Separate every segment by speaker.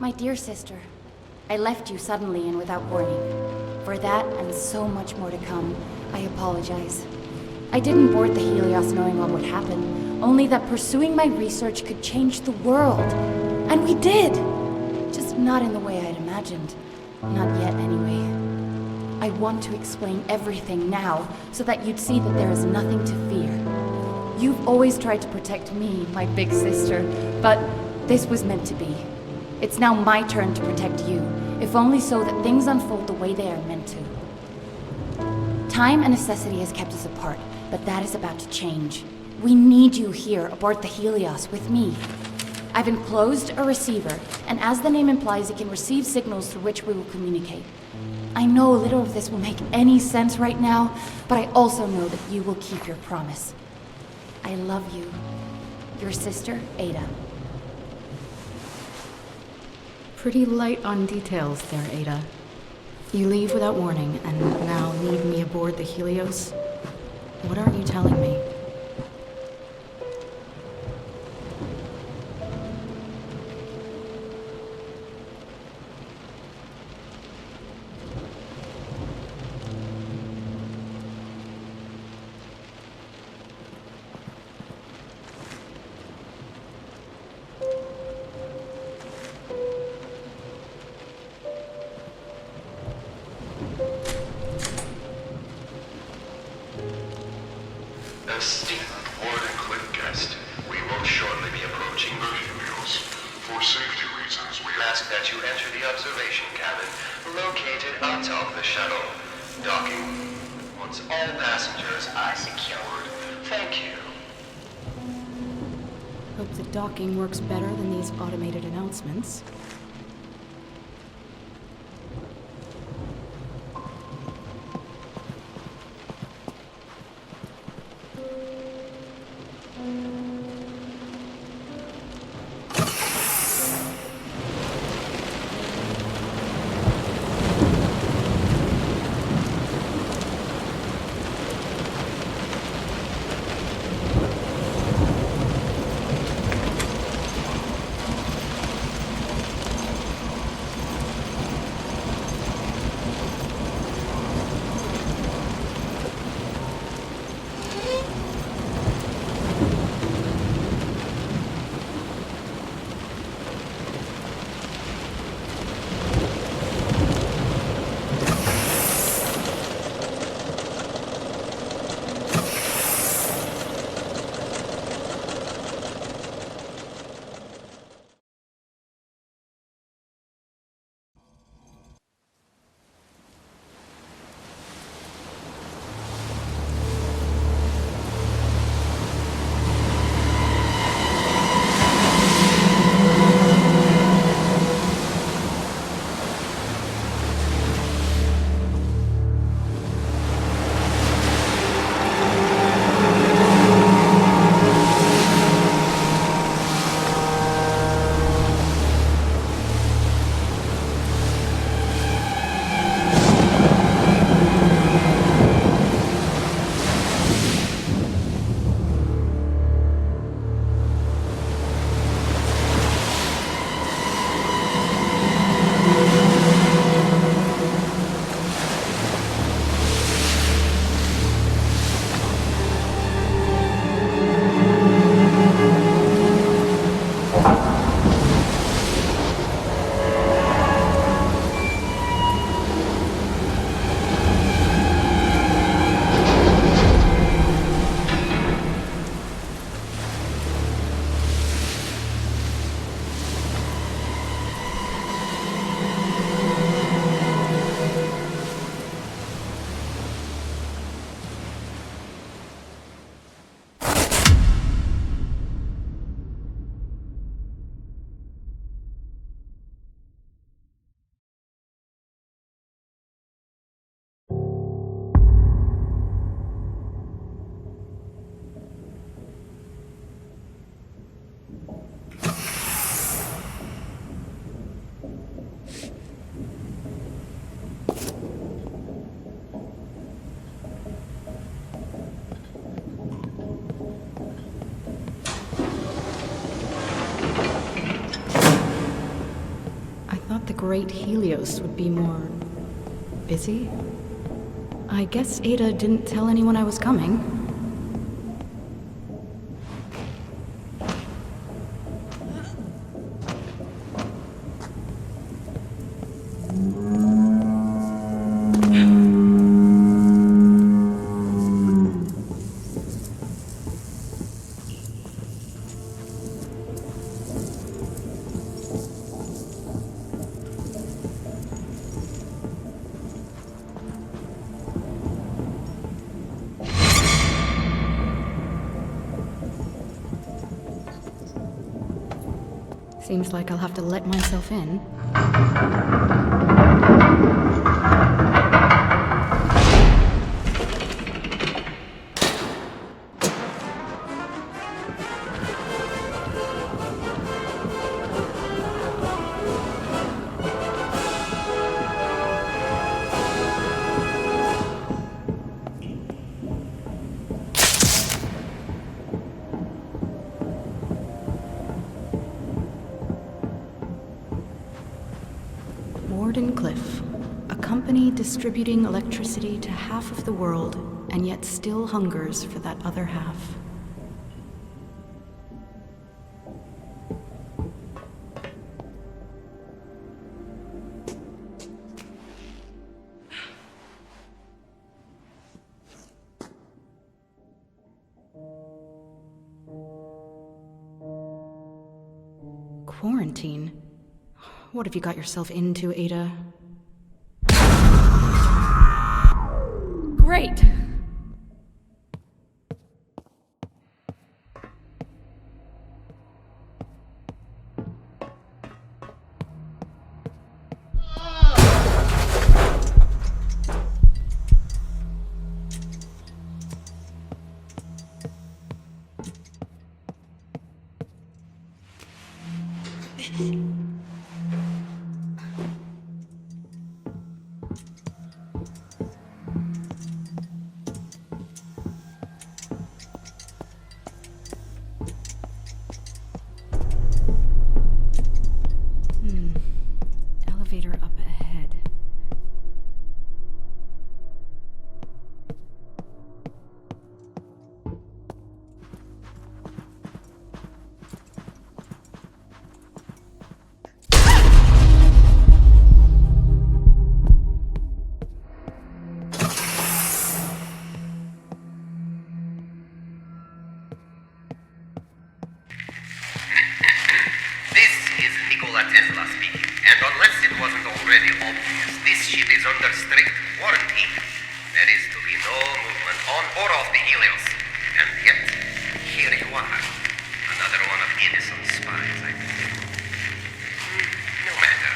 Speaker 1: My dear sister, I left you suddenly and without warning. For that, and so much more to come, I apologize. I didn't board the Helios knowing what would happen, only that pursuing my research could change the world. And we did! Just not in the way I'd imagined. Not yet, anyway. I want to explain everything now, so that you'd see that there is nothing to fear. You've always tried to protect me, my big sister, but this was meant to be. It's now my turn to protect you, if only so that things unfold the way they are meant to. Time and necessity has kept us apart, but that is about to change. We need you here aboard the Helios with me. I've enclosed a receiver, and as the name implies, it can receive signals through which we will communicate. I know little of this will make any sense right now, but I also know that you will keep your promise. I love you. Your sister, Ada.
Speaker 2: Pretty light on details there, Ada. You leave without warning, and now need me aboard the Helios? What aren't you telling me?
Speaker 3: Esteemed Warden guest, we will shortly be approaching the Helios. For safety reasons, we ask that you enter the observation cabin located atop the shuttle. Docking. Once all passengers are secured. Thank you.
Speaker 2: Hope the docking works better than these automated announcements. the great Helios would be more... busy? I guess Ada didn't tell anyone I was coming. Seems like I'll have to let myself in. Cliff, a company distributing electricity to half of the world, and yet still hungers for that other half. Quarantine? What have you got yourself into, Ada? Great! Elevator up ahead.
Speaker 3: Tesla speaking, and unless it wasn't already obvious, this ship is under strict quarantine. There is to be no movement on or off the Helios. And yet, here you are. Another one of innocent spies, I think. No matter.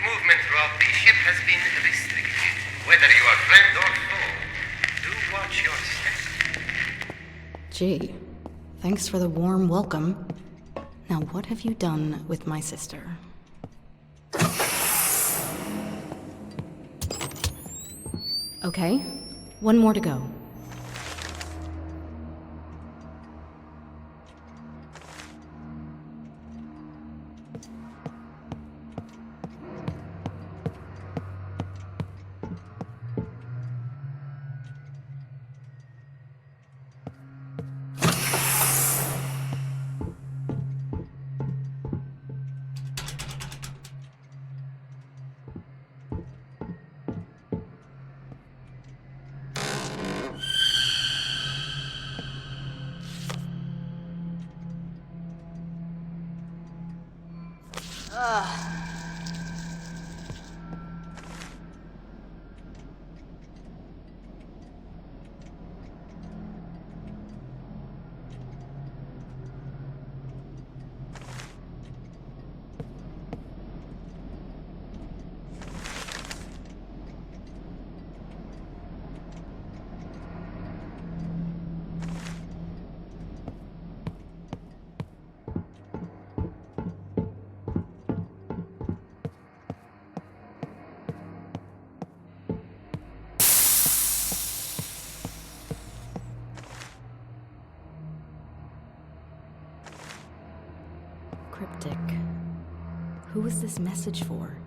Speaker 3: Movement throughout the ship has been restricted. Whether you are friend or foe, do watch your step.
Speaker 2: Gee, thanks for the warm welcome. Now, what have you done with my sister? Okay, one more to go. Cryptic. Who was this message for?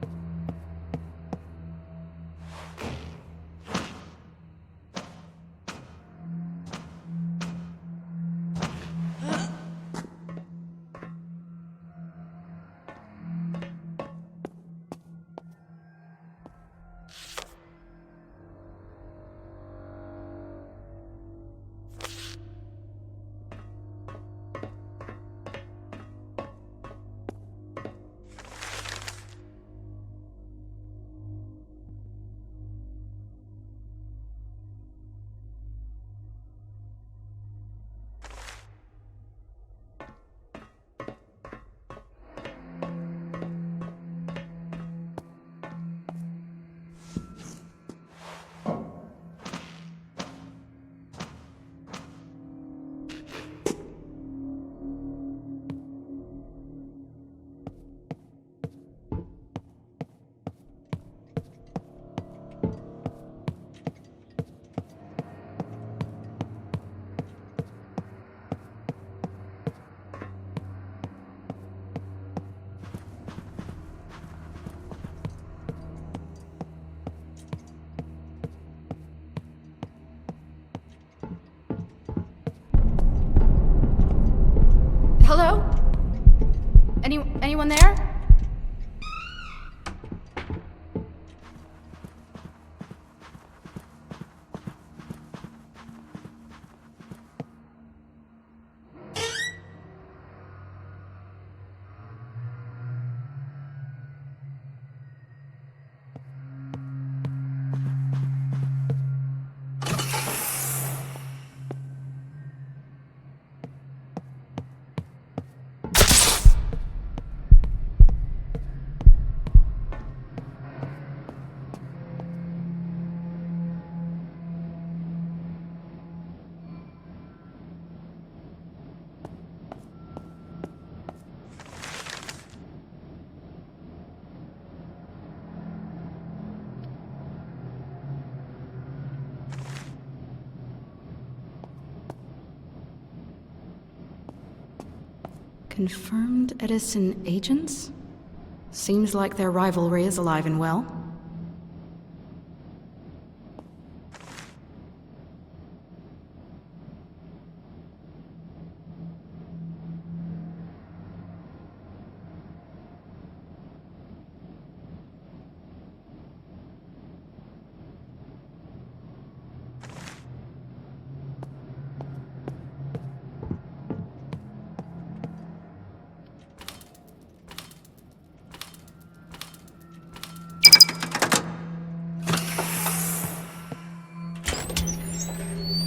Speaker 2: Anyone there? Confirmed Edison agents? Seems like their rivalry is alive and well.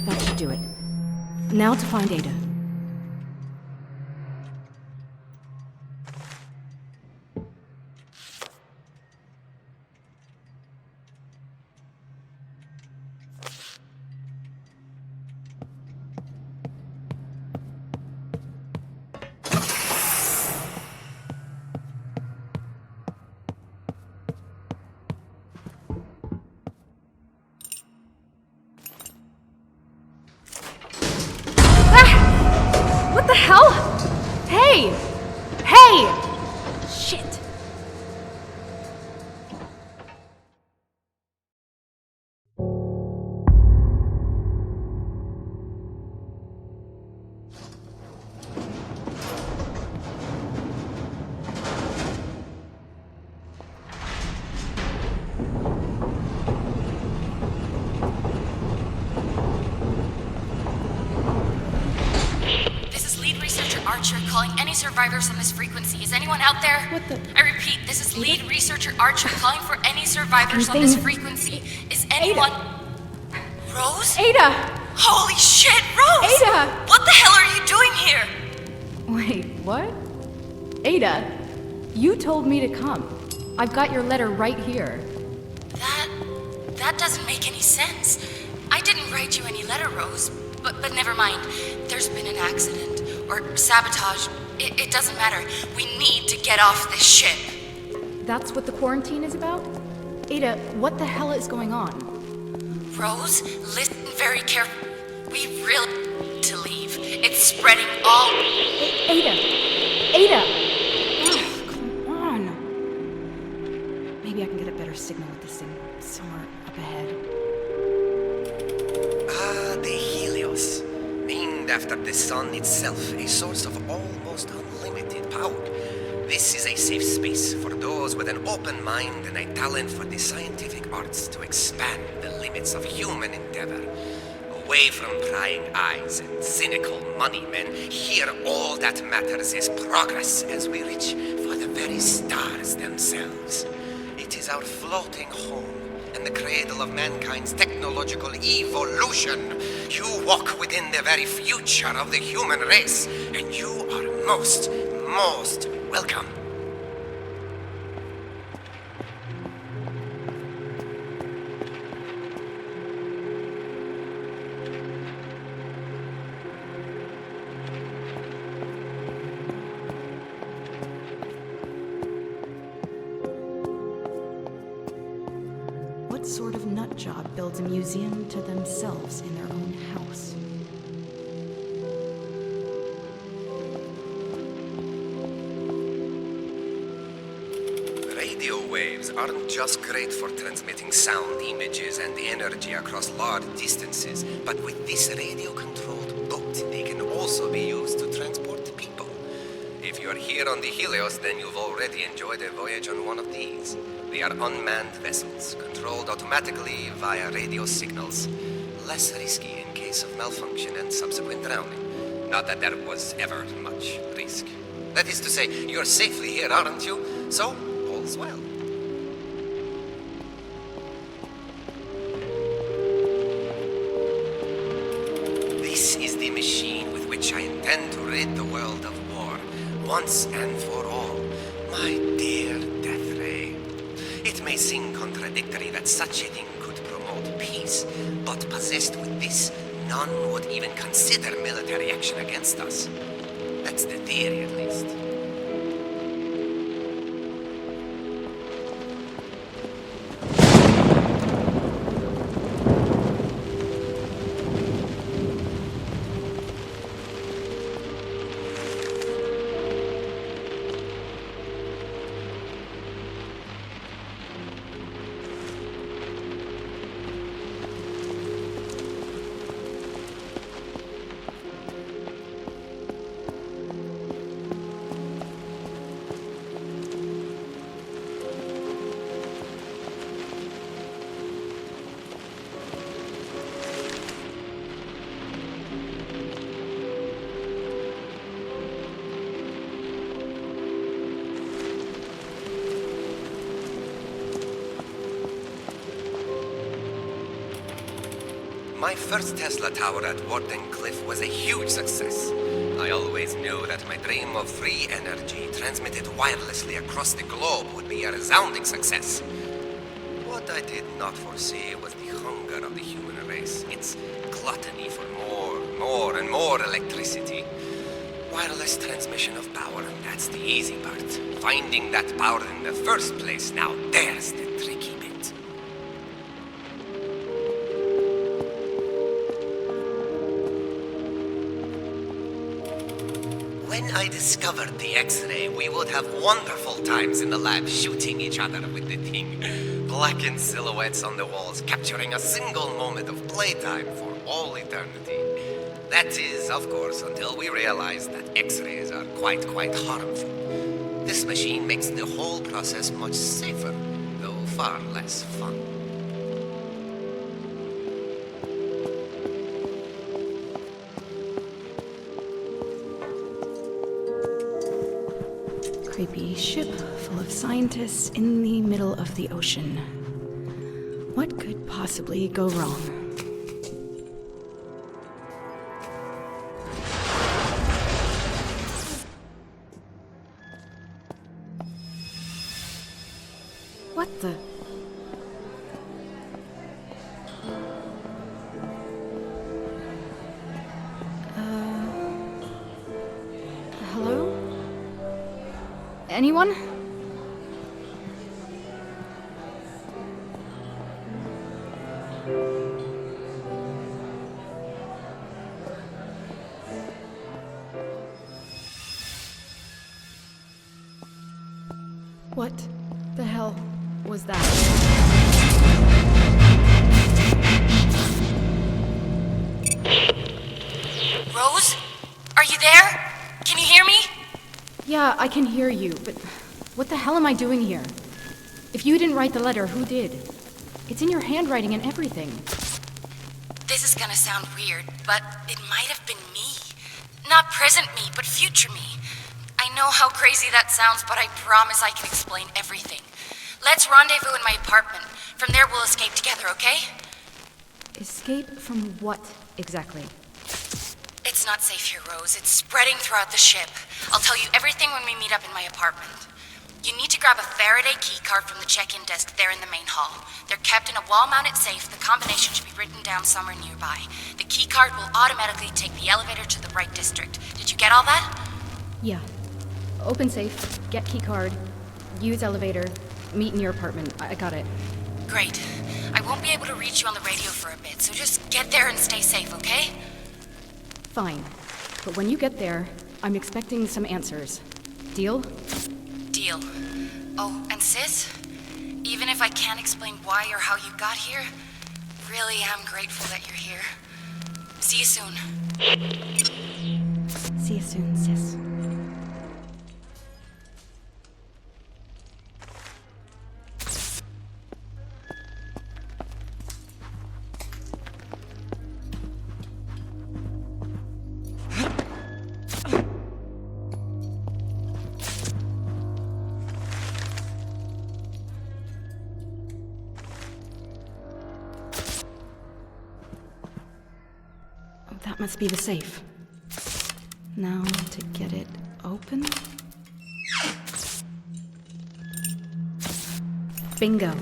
Speaker 2: That should do it. Now to find Ada. What the hell? Hey! Hey! Shit!
Speaker 1: Archer calling any survivors on this frequency. Is anyone out there?
Speaker 2: What the?
Speaker 1: I repeat, this is lead researcher Archer calling for any survivors on this frequency. Is anyone... Rose?
Speaker 2: Ada!
Speaker 1: Holy shit, Rose!
Speaker 2: Ada!
Speaker 1: What the hell are you doing here?
Speaker 2: Wait, what? Ada, you told me to come. I've got your letter right here.
Speaker 1: That doesn't make any sense. I didn't write you any letter, Rose. But never mind. There's been an accident. Or sabotage. It doesn't matter. We need to get off this ship.
Speaker 2: That's what the quarantine is about? Ada, what the hell is going on?
Speaker 1: Rose, listen very carefully. We really need to leave. It's spreading all...
Speaker 2: Ada! Ada! Ugh, come on. Maybe I can get a better signal with this thing somewhere up ahead.
Speaker 4: The Helios. Named after the sun itself, a source of almost unlimited power. This is a safe space for those with an open mind and a talent for the scientific arts to expand the limits of human endeavor. Away from prying eyes and cynical money men, here all that matters is progress as we reach for the very stars themselves. It is our floating home and the cradle of mankind's technological evolution. You walk within the very future of the human race, and you are most welcome.
Speaker 2: What sort of nutjob builds a museum to themselves in their own house?
Speaker 4: Radio waves aren't just great for transmitting sound, images, and energy across large distances, but with this radio-controlled boat, they can also be used to transport people. If you're here here on the Helios, then you've already enjoyed a voyage on one of these. They are unmanned vessels, controlled automatically via radio signals. Less risky in case of malfunction and subsequent drowning. Not that there was ever much risk. That is to say, you're safely here, aren't you? So, all's well. This is the machine with which I intend to rid the world of war, once and for all. My dear Death Ray. It may seem contradictory that such a thing could promote peace, but possessed with this, none would even consider military action against us. That's the theory, at least. My first Tesla tower at Warden Cliff was a huge success. I always knew that my dream of free energy transmitted wirelessly across the globe would be a resounding success. What I did not foresee was the hunger of the human race, its gluttony for more and more electricity. Wireless transmission of power, that's the easy part. Finding that power in the first place, now there's the tricky bit. When I discovered the X-ray, we would have wonderful times in the lab shooting each other with the thing. Blackened silhouettes on the walls, capturing a single moment of playtime for all eternity. That is, of course, until we realized that X-rays are quite harmful. This machine makes the whole process much safer, though far less fun.
Speaker 2: Creepy ship full of scientists in the middle of the ocean. What could possibly go wrong? What the? Hello? Anyone? What the hell was that?
Speaker 1: Rose? Are you there? Can you hear me?
Speaker 2: Yeah, I can hear you, but what the hell am I doing here? If you didn't write the letter, who did? It's in your handwriting and everything.
Speaker 1: This is gonna sound weird, but it might have been me. Not present me, but future me. I know how crazy that sounds, but I promise I can explain everything. Let's rendezvous in my apartment. From there, we'll escape together, okay?
Speaker 2: Escape from what, exactly?
Speaker 1: It's not safe here, Rose. It's spreading throughout the ship. I'll tell you everything when we meet up in my apartment. You need to grab a Faraday keycard from the check-in desk there in the main hall. They're kept in a wall-mounted safe. The combination should be written down somewhere nearby. The keycard will automatically take the elevator to the right district. Did you get all that?
Speaker 2: Yeah. Open safe, get keycard, use elevator, meet in your apartment. I got it.
Speaker 1: Great. I won't be able to reach you on the radio for a bit, so just get there and stay safe, okay?
Speaker 2: Fine. But when you get there, I'm expecting some answers. Deal?
Speaker 1: Deal. Oh, and sis, even if I can't explain why or how you got here, really am grateful that you're here. See you soon.
Speaker 2: See you soon, sis. That must be the safe. Now to get it open. Bingo.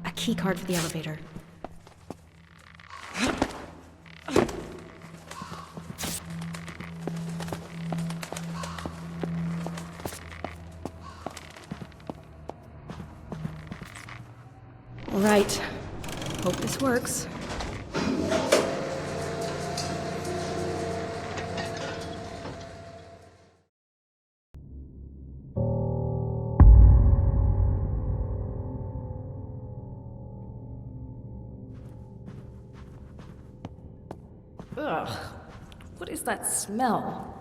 Speaker 2: A key card for the elevator. All right. Hope this works.
Speaker 5: Ugh, what is that smell?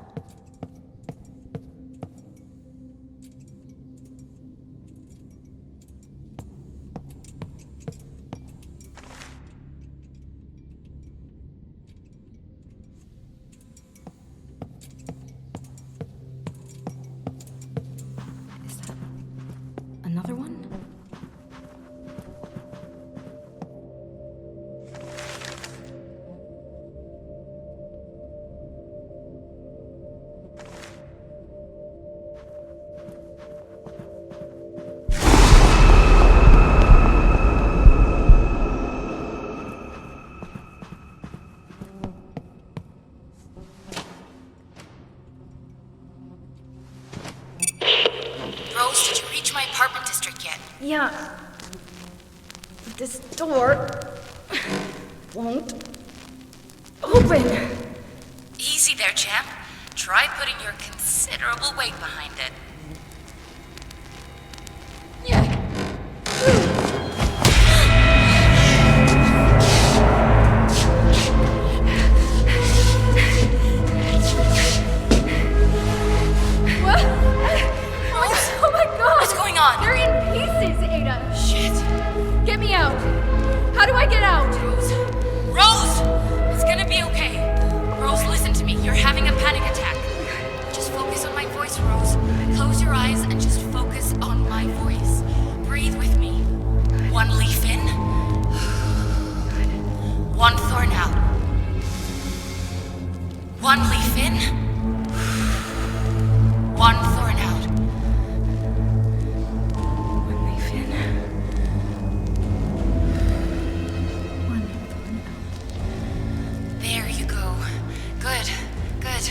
Speaker 2: Is that another one?
Speaker 1: Rose, did you reach my apartment district yet?
Speaker 2: Yeah. This door won't open.
Speaker 1: Easy there, champ. Try putting your considerable weight behind it.
Speaker 5: Oh my god!
Speaker 1: What's going on?
Speaker 5: They're in pieces, Ada!
Speaker 1: Shit.
Speaker 5: Get me out! How do I get out?
Speaker 1: Rose! Rose! It's gonna be okay. Rose, listen to me. You're having a panic attack. Just focus on my voice, Rose. Close your eyes and just focus on my voice. Breathe with me. One leaf in. One thorn out. One leaf in. One thorn out.
Speaker 2: One leaf in. One thorn out.
Speaker 1: There you go. Good. Good.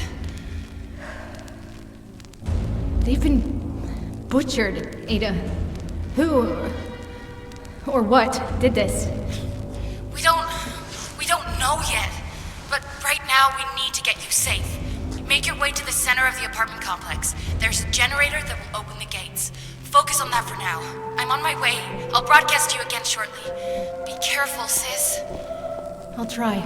Speaker 5: They've been butchered, Ada. Who or what did this?
Speaker 1: We don't know yet. But right now we need to get you safe. Make your way to the center of the apartment complex. There's a generator that will open the gates. Focus on that for now. I'm on my way. I'll broadcast to you again shortly. Be careful, sis.
Speaker 2: I'll try.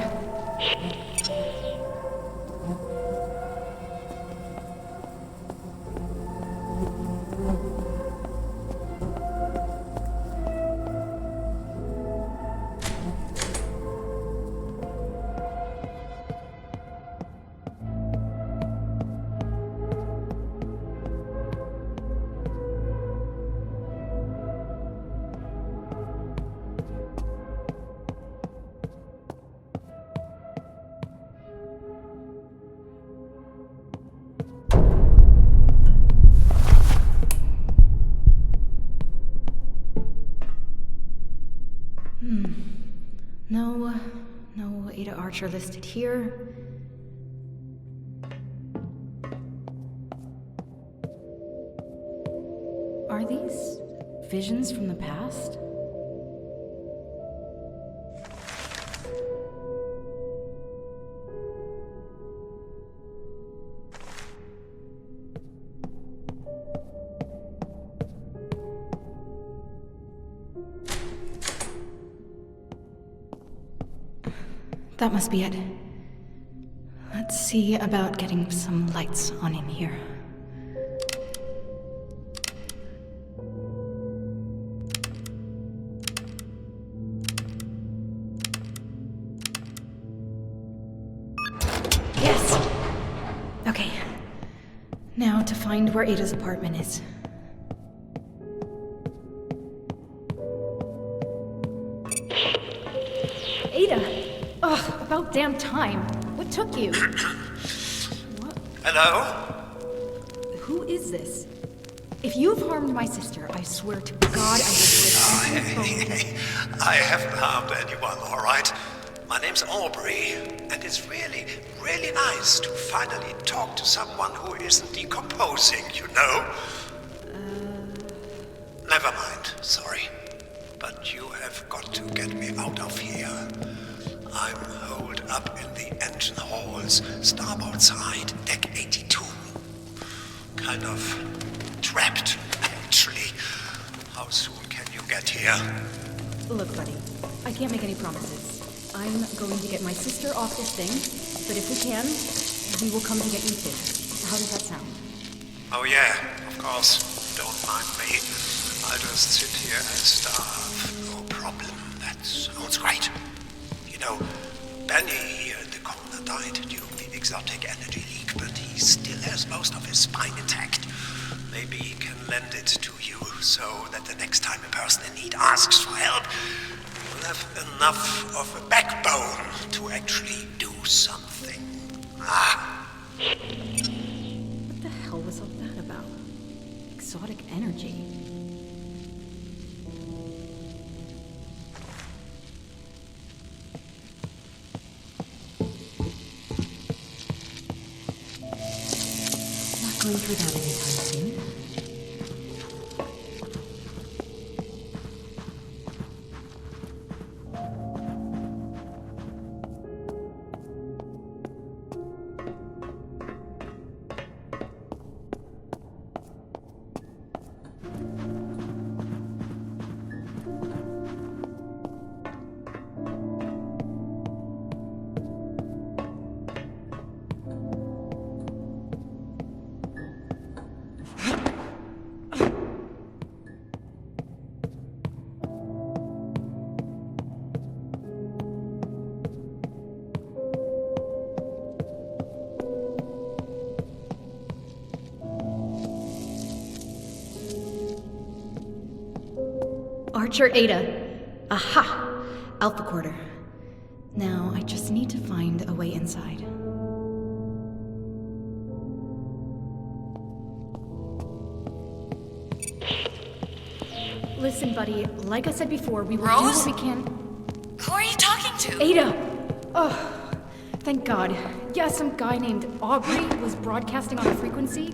Speaker 2: No Ada Archer listed here. Are these visions from the past? That must be it. Let's see about getting some lights on in here. Yes! Okay. Now to find where Ada's apartment is.
Speaker 5: Ada! Ugh, about damn time. What
Speaker 2: What took you? What?
Speaker 6: Hello?
Speaker 2: Who is this? If you've harmed my sister, I swear to God I will rip
Speaker 6: I haven't harmed anyone, all right? My name's Aubrey, and it's really, really nice to finally talk to someone who isn't decomposing, you know? Never mind, sorry. But you have got to get me out of here. I'm holed up in the engine halls, starboard side, deck 82. Kind of trapped, actually. How soon can you get here?
Speaker 2: Look, buddy, I can't make any promises. I'm going to get my sister off this thing, but if we can, we will come to get you too. How does that sound?
Speaker 6: Oh yeah, of course. Don't mind me. I'll just sit here and starve. No problem. That sounds great. You know, Benny here in the corner died during the exotic energy leak, but he still has most of his spine intact. Maybe he can lend it to you, so that the next time a person in need asks for help, you'll have enough of a backbone to actually do something.
Speaker 2: What the hell was all that about? Exotic energy. Not going through that anytime soon. Archer Ada. Aha! Alpha Quarter. Now, I just need to find a way inside. Listen, buddy, like I said before, we will do
Speaker 1: Rose?
Speaker 2: what we can.
Speaker 1: Who are you talking to?
Speaker 2: Ada! Oh, thank God. Yeah, some guy named Aubrey was broadcasting on a frequency.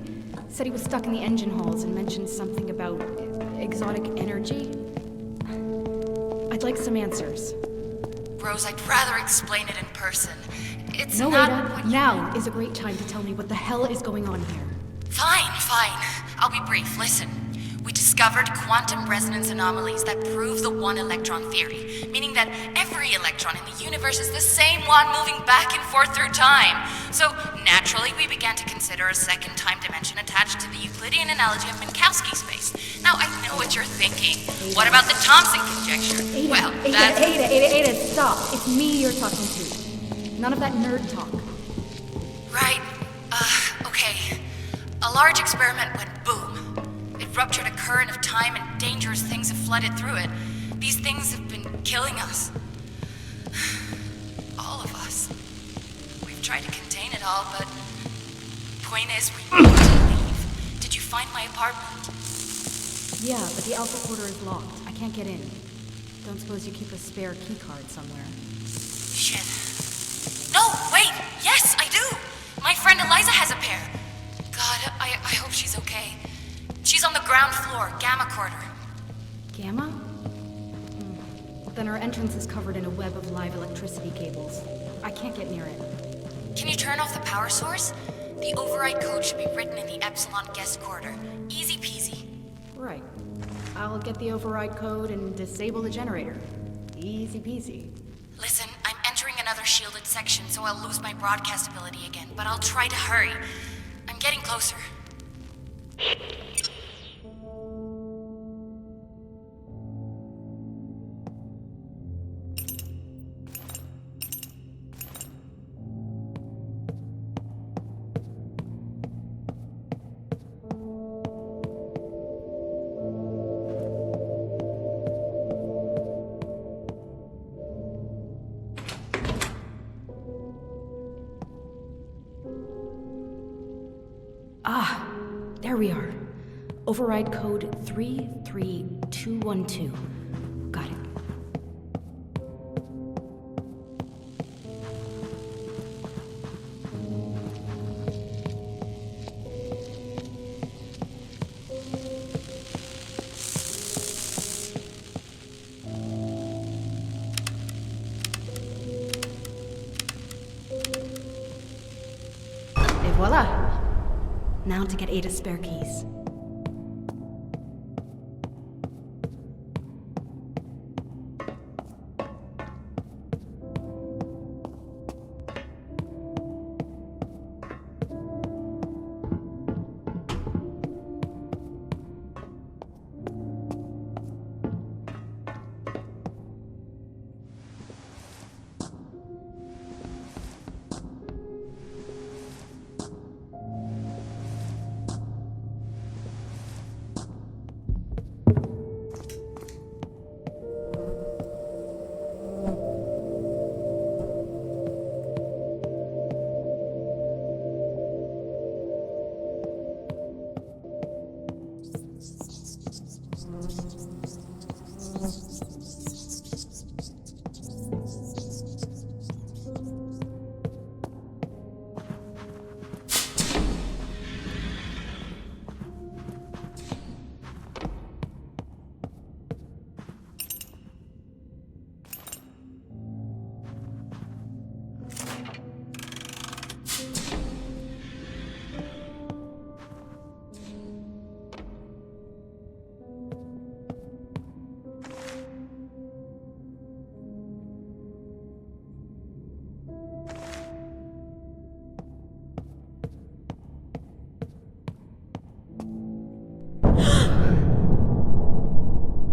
Speaker 2: Said he was stuck in the engine halls and mentioned something about exotic energy. I'd like some answers.
Speaker 1: Rose, I'd rather explain it in person. It's
Speaker 2: No,
Speaker 1: not
Speaker 2: Ada,
Speaker 1: what you...
Speaker 2: now is a great time to tell me what the hell is going on here.
Speaker 1: Fine. I'll be brief. Listen. We discovered quantum resonance anomalies that prove the one-electron theory, meaning that every electron in the universe is the same one moving back and forth through time. So, naturally, we began to consider a second time dimension attached to the Euclidean analogy of Minkowski space. Now, I know what you're thinking. What about the Thomson conjecture?
Speaker 2: Ada, stop. It's me you're talking to. None of that nerd talk.
Speaker 1: Right. Okay. A large experiment went boom. It ruptured a current of time and dangerous things have flooded through it. These things have been killing us. All of us. We've tried to contain it all, but... Point is, we need to leave. Did you find my apartment?
Speaker 2: Yeah, but the Alpha Quarter is locked. I can't get in. Don't suppose you keep a spare key card somewhere.
Speaker 1: Shit. No, wait! Yes, I do! My friend Eliza has a pair. God, I hope she's okay. She's on the ground floor, Gamma Quarter.
Speaker 2: Gamma? Then our entrance is covered in a web of live electricity cables. I can't get near it.
Speaker 1: Can you turn off the power source? The override code should be written in the Epsilon guest quarter. Easy peasy.
Speaker 2: Right. I'll get the override code and disable the generator. Easy peasy.
Speaker 1: Listen, I'm entering another shielded section, so I'll lose my broadcast ability again, but I'll try to hurry. I'm getting closer.
Speaker 2: Ah, there we are. Override code 33212. Got it. Et voila! Now to get Ada's spare keys.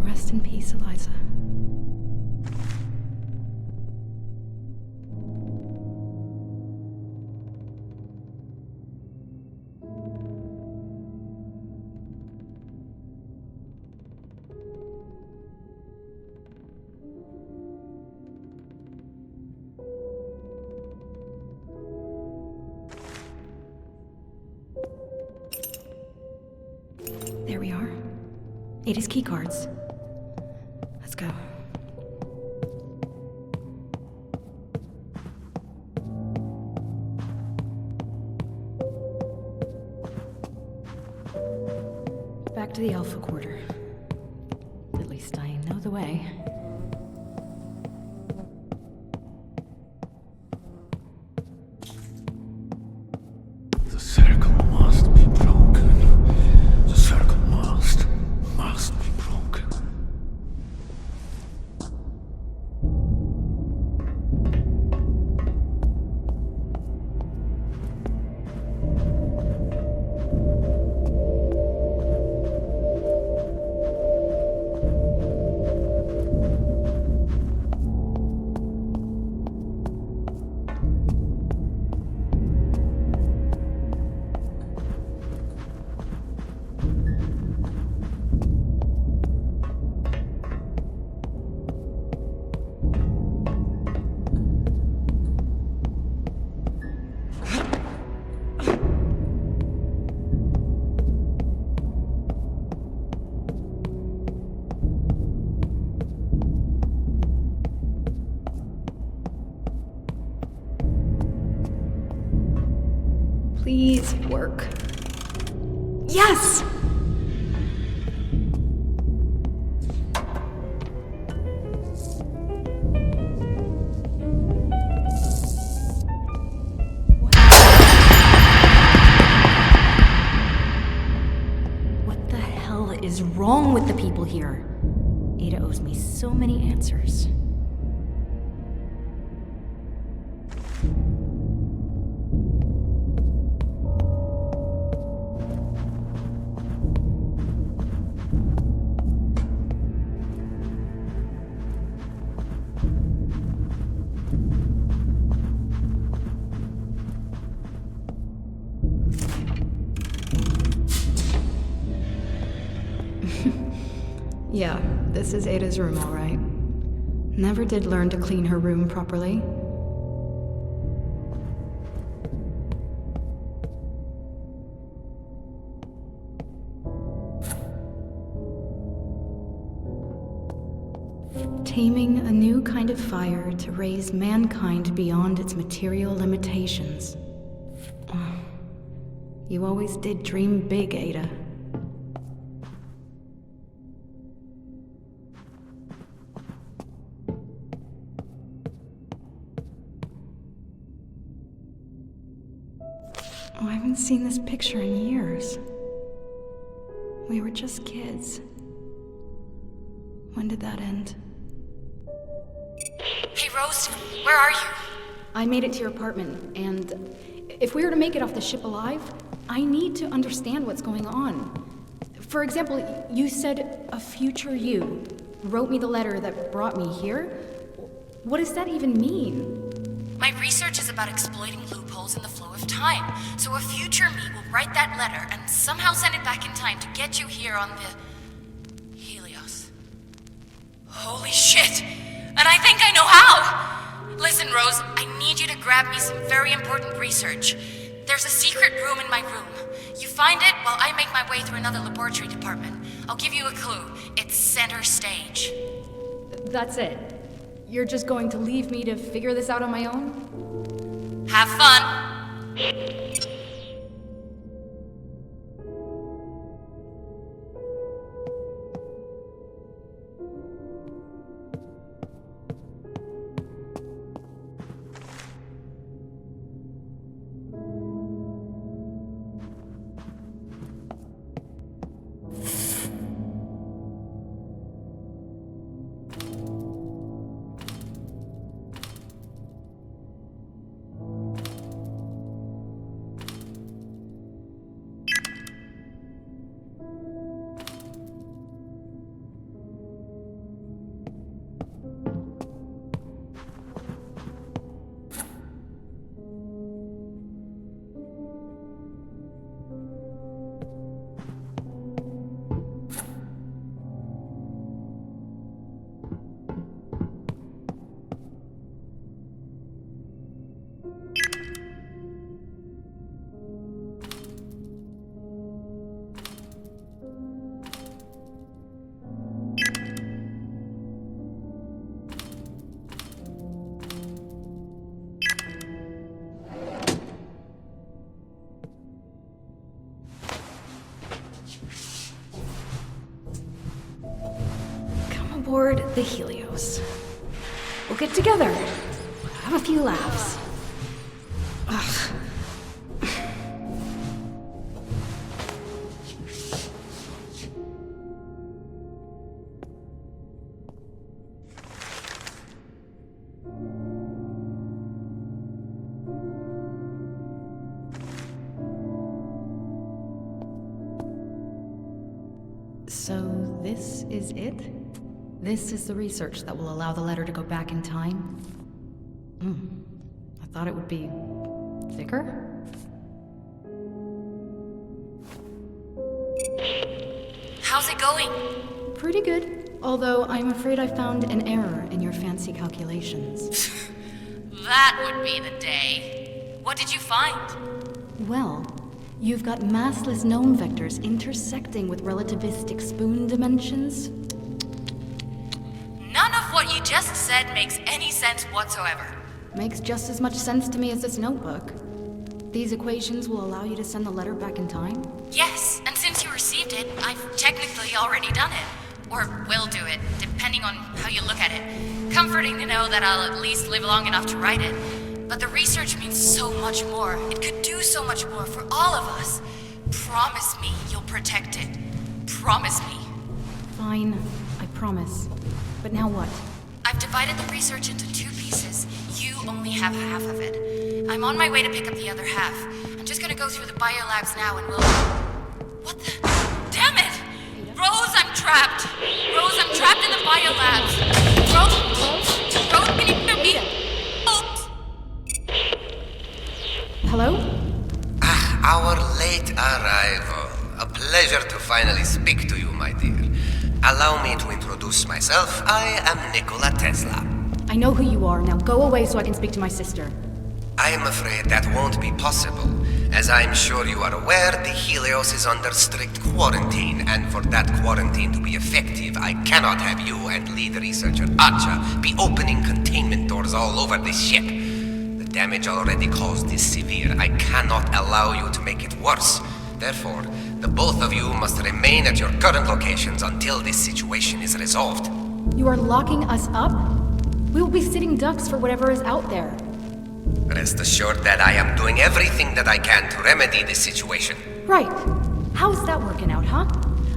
Speaker 2: Rest in peace, Eliza. There we are. Ada's keycards. Let's go. Back to the Alpha Quarter. At least I know the way.
Speaker 6: The circle must be broken. The circle must be broken.
Speaker 2: Please work. Yes! What the hell is wrong with the people here? Ada owes me so many answers. Yeah, this is Ada's room, all right. Never did learn to clean her room properly. Taming a new kind of fire to raise mankind beyond its material limitations. You always did dream big, Ada. Oh, I haven't seen this picture in years. We were just kids. When did that end?
Speaker 1: Hey, Rose, where are you?
Speaker 2: I made it to your apartment, and if we are to make it off the ship alive, I need to understand what's going on. For example, you said a future you wrote me the letter that brought me here. What does that even mean?
Speaker 1: My research is about exploiting loopholes in the flow of time. So a future me will write that letter and somehow send it back in time to get you here on the Helios. Holy shit! And I think I know how! Listen, Rose, I need you to grab me some very important research. There's a secret room in my room. You find it while I make my way through another laboratory department. I'll give you a clue. It's center stage.
Speaker 2: That's it. You're just going to leave me to figure this out on my own?
Speaker 1: Have fun!
Speaker 2: Aboard the Helios. We'll get together. Have a few laughs. Ugh. So this is it? This is the research that will allow the letter to go back in time? I thought it would be thicker?
Speaker 1: How's it going?
Speaker 2: Pretty good, although I'm afraid I found an error in your fancy calculations.
Speaker 1: That would be the day. What did you find?
Speaker 2: Well, you've got massless gnome vectors intersecting with relativistic spoon dimensions.
Speaker 1: None of what you just said makes any sense whatsoever.
Speaker 2: Makes just as much sense to me as this notebook. These equations will allow you to send the letter back in time?
Speaker 1: Yes, and since you received it, I've technically already done it. Or will do it, depending on how you look at it. Comforting to know that I'll at least live long enough to write it. But the research means so much more. It could do so much more for all of us. Promise me you'll protect it. Promise me.
Speaker 2: Fine, I promise. But now what?
Speaker 1: I've divided the research into 2 pieces. You only have half of it. I'm on my way to pick up the other half. I'm just gonna go through the biolabs now and we'll... What the... Damn it! Rose, I'm trapped! Rose, I'm trapped in the biolabs! Rose, can you hear me? Oops!
Speaker 2: Hello?
Speaker 4: Our late arrival. A pleasure to finally speak to you, my dear. Allow me to introduce myself. I am Nikola Tesla.
Speaker 2: I know who you are. Now go away so I can speak to my sister.
Speaker 4: I am afraid that won't be possible. As I'm sure you are aware, the Helios is under strict quarantine, and for that quarantine to be effective, I cannot have you and lead researcher Archer be opening containment doors all over this ship. The damage already caused is severe. I cannot allow you to make it worse. Therefore, the both of you must remain at your current locations until this situation is resolved.
Speaker 2: You are locking us up? We will be sitting ducks for whatever is out there.
Speaker 4: Rest assured that I am doing everything that I can to remedy this situation.
Speaker 2: Right. How's that working out, huh?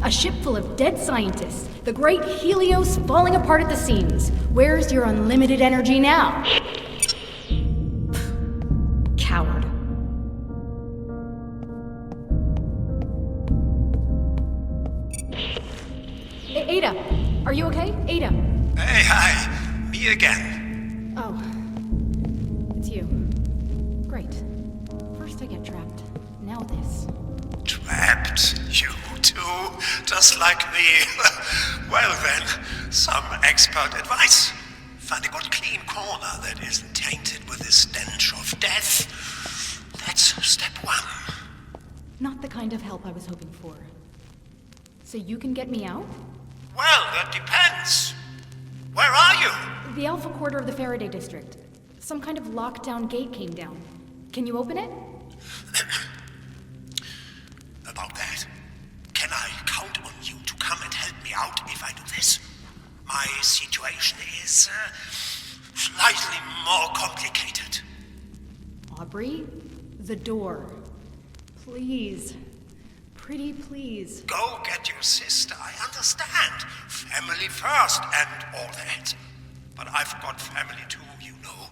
Speaker 2: A ship full of dead scientists. The great Helios falling apart at the seams. Where's your unlimited energy now? Coward. Ada, are you okay? Ada.
Speaker 6: Hey, hi. Me again.
Speaker 2: Oh. It's you. Great. First I get trapped. Now this.
Speaker 6: Trapped? You too? Just like me? Well then, some expert advice. Find a good clean corner that isn't tainted with the stench of death. That's step one.
Speaker 2: Not the kind of help I was hoping for. So you can get me out?
Speaker 6: Well, that depends. Where are you?
Speaker 2: The Alpha Quarter of the Faraday District. Some kind of lockdown gate came down. Can you open it?
Speaker 6: About that, can I count on you to come and help me out if I do this? My situation is slightly more complicated.
Speaker 2: Aubrey? The door. Please. Pretty please.
Speaker 6: Go get your sister, I understand. Family first and all that. But I've got family too, you know.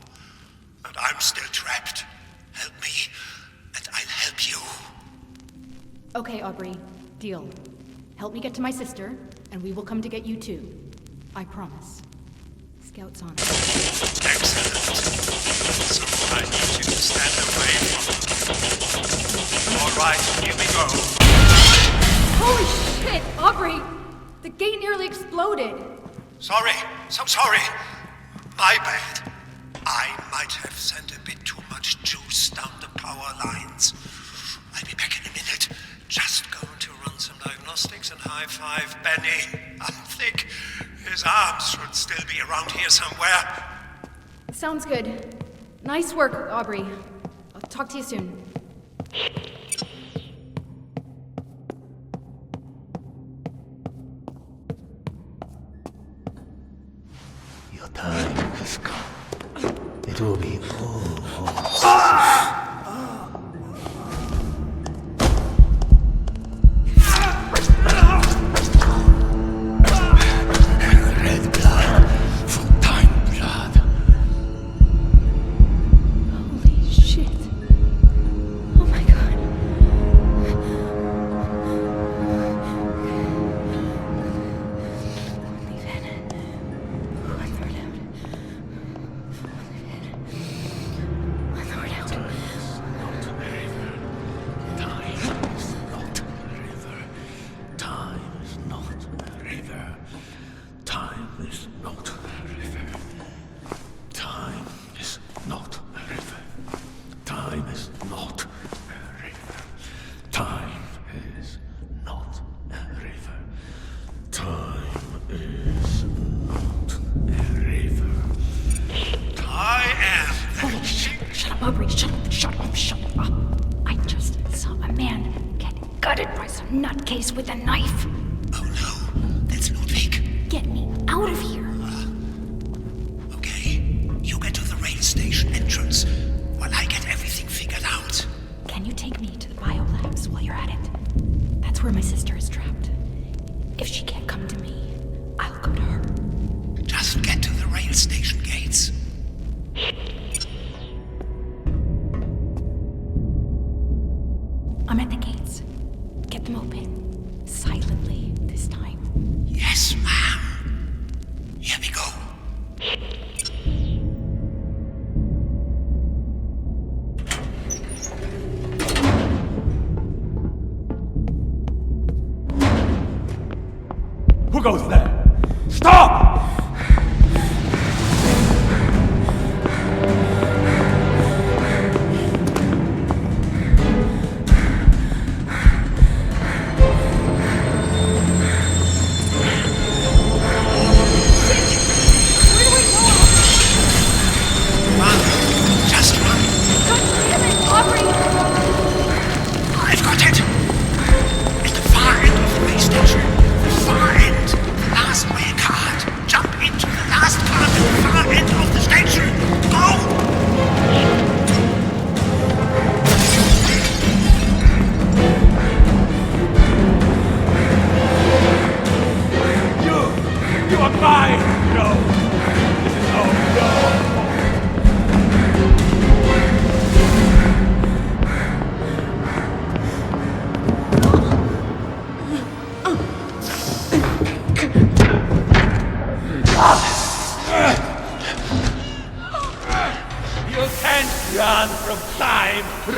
Speaker 6: And I'm still trapped. Help me, and I'll help you.
Speaker 2: Okay, Aubrey. Deal. Help me get to my sister, and we will come to get you too. I promise. Scout's on.
Speaker 6: Excellent. So I need you to stand away from her. All right, here we go.
Speaker 2: Holy shit, Aubrey! The gate nearly exploded.
Speaker 6: Sorry, so sorry. My bad. I might have sent a bit too much juice down the power lines. I'll be back in a minute. Just going to run some diagnostics and high-five Benny. I think his arms should still be around here somewhere.
Speaker 2: Sounds good. Nice work, Aubrey. I'll talk to you soon.
Speaker 7: Your time has come. It will be red blood for time blood.
Speaker 2: Holy shit. Oh my god. Leave it. One third out. One third out.
Speaker 7: Time is not a river. Time is not a river. Time is not a river. Time is not a river. Time is not a river. Time is not a river.
Speaker 6: I am.
Speaker 2: Holy shit. Shut up, Aubrey. Shut up. I just saw a man get gutted by some nutcase with a knife.
Speaker 6: Oh no, that's Ludwig.
Speaker 2: Get me out of here.
Speaker 6: Okay, you get to the rail station entrance while I get everything figured out.
Speaker 2: Can you take me to the biolabs while you're at it? That's where my sister is trapped. If she can't come to me, I'll go to her.
Speaker 6: Just get to the rail station gates.
Speaker 2: I'm at the gates. Get them open. Silently this time.
Speaker 6: Yes, ma'am. Here we go.
Speaker 8: Who goes there? Stop!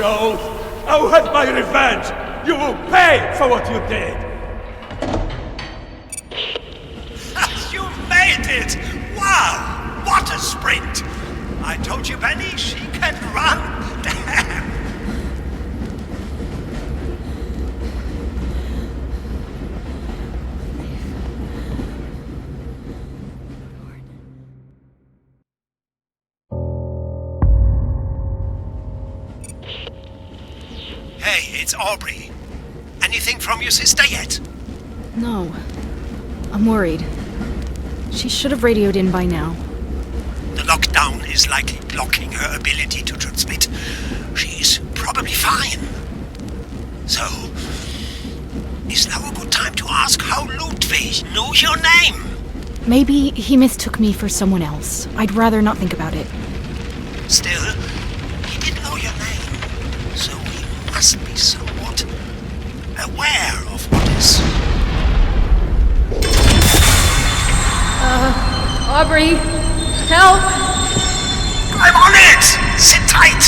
Speaker 8: Rose! I'll have my revenge! You will pay for what you did!
Speaker 6: You made it! Wow! What a sprint! I told you, Benny, she can run! Damn! Hey, it's Aubrey. Anything from your sister yet?
Speaker 2: No. I'm worried. She should have radioed in by now.
Speaker 6: The lockdown is likely blocking her ability to transmit. She's probably fine. So, is now a good time to ask how Ludwig knew your name?
Speaker 2: Maybe he mistook me for someone else. I'd rather not think about it.
Speaker 6: Still, he did know your name, so he must be somewhat aware of what is.
Speaker 5: Aubrey, help!
Speaker 6: I'm on it! Sit tight!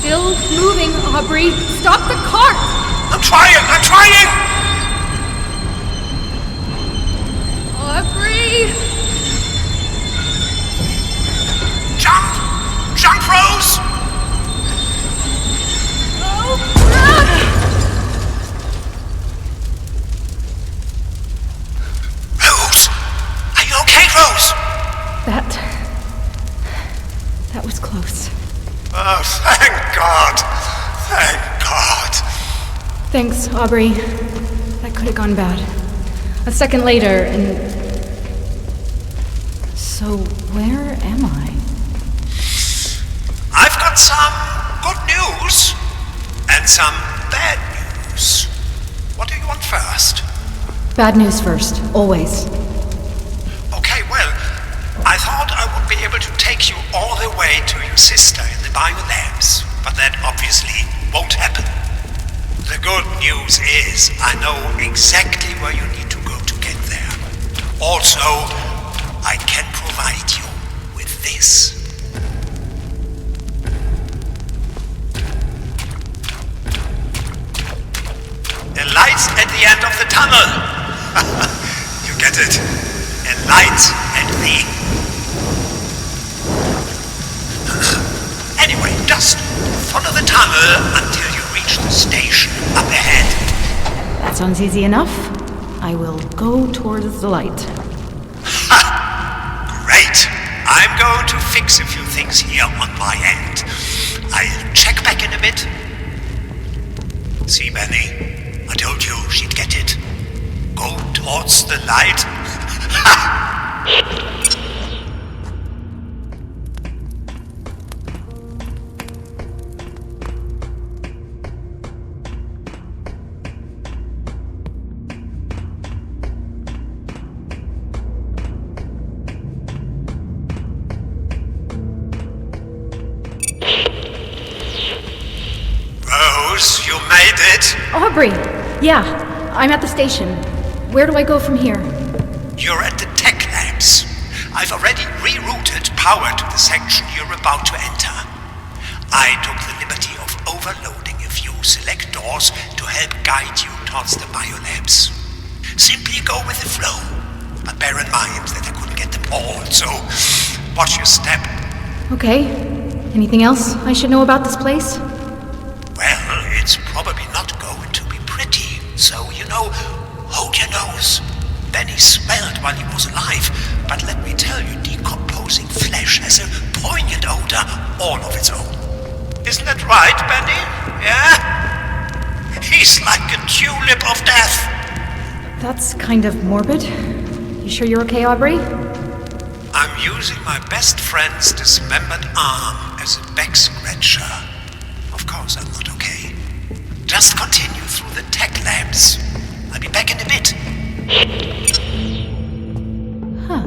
Speaker 5: Still moving, Aubrey. Stop the cart!
Speaker 6: I'm trying!
Speaker 5: Aubrey!
Speaker 6: Jump, Rose!
Speaker 5: Oh, run!
Speaker 6: Rose! Are you okay, Rose?
Speaker 2: That was close.
Speaker 6: Oh, thank God! Thank God!
Speaker 2: Thanks, Aubrey. That could have gone bad. A second later, and... So, where am I?
Speaker 6: I've got some good news and some bad news. What do you want first?
Speaker 2: Bad news first, always.
Speaker 6: Okay, well, I thought I would be able to take you all the way to your sister in the biolabs, but that obviously won't happen. The good news is I know exactly where you need to go to get there. Also, I can provide you with this. A light at the end of the tunnel. You get it. A light at the... Anyway, just follow the tunnel until you reach the station up ahead.
Speaker 2: That sounds easy enough. I will go towards the light.
Speaker 6: Great. I'm going to fix a few things here on my end. I'll check back in a bit. See, Benny, I told you she'd get it. Go towards the light. Rose, you made it.
Speaker 2: Aubrey! Yeah, I'm at the station. Where do I go from here?
Speaker 6: You're at the tech labs. I've already rerouted power to the section you're about to enter. I took the liberty of overloading a few select doors to help guide you towards the biolabs. Simply go with the flow, but bear in mind that I couldn't get them all, so watch your step.
Speaker 2: Okay. Anything else I should know about this place?
Speaker 6: Well, it's probably not going to be pretty, so, hold your nose. Benny smelled while he was alive, but let me tell you, decomposing flesh has a poignant odor all of its own. Isn't that right, Benny? Yeah? He's like a tulip of death.
Speaker 2: That's kind of morbid. You sure you're okay, Aubrey?
Speaker 6: I'm using my best friend's dismembered arm as a back scratcher. Of course I'm not okay. Just continue through the tech labs. I'll be back in a bit.
Speaker 2: Huh.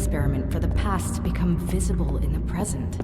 Speaker 2: experiment for the past to become visible in the present.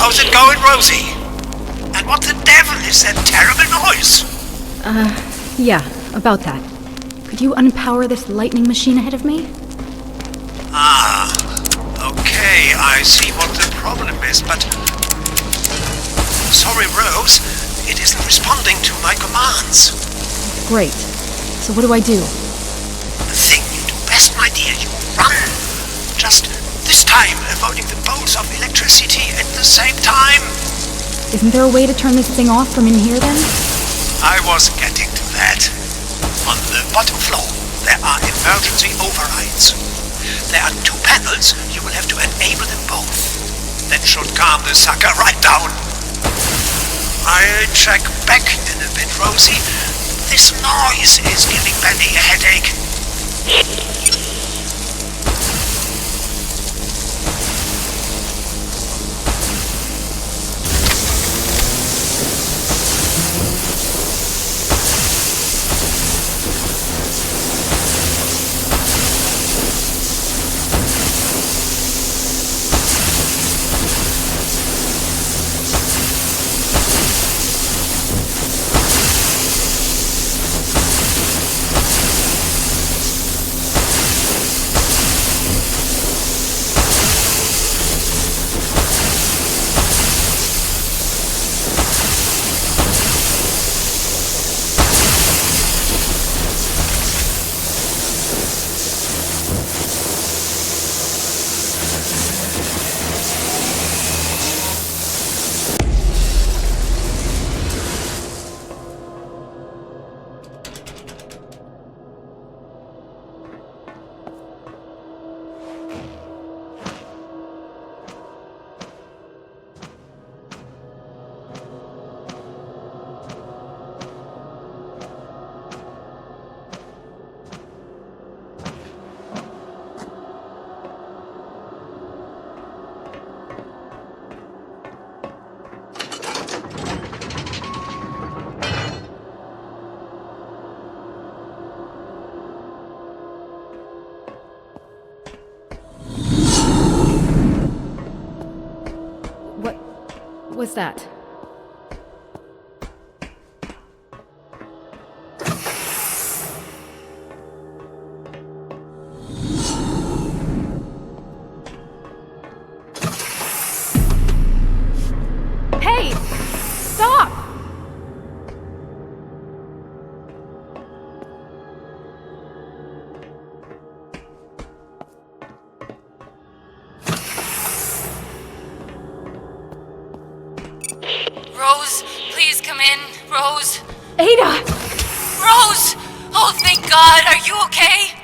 Speaker 6: How's it going, Rosie? And what the devil is that terrible noise?
Speaker 2: Yeah, about that. Could you unpower this lightning machine ahead of me?
Speaker 6: Ah, okay, I see what the problem is, but... Sorry, Rose, it isn't responding to my commands.
Speaker 2: Great. So what do I do?
Speaker 6: The thing you do best, my dear, you run. Just this time avoiding the bolts of electricity at the same time.
Speaker 2: Isn't there a way to turn this thing off from in here then?
Speaker 6: I was getting to that. On the bottom floor, there are emergency overrides. There are 2 panels, you will have to enable them both. That should calm the sucker right down. I'll check back in a bit, Rosie. This noise is giving Benny a headache.
Speaker 2: What's that?
Speaker 5: Hey! Stop!
Speaker 1: Rose, please come in. Rose.
Speaker 5: Ada!
Speaker 1: Rose! Oh, thank God. Are you okay?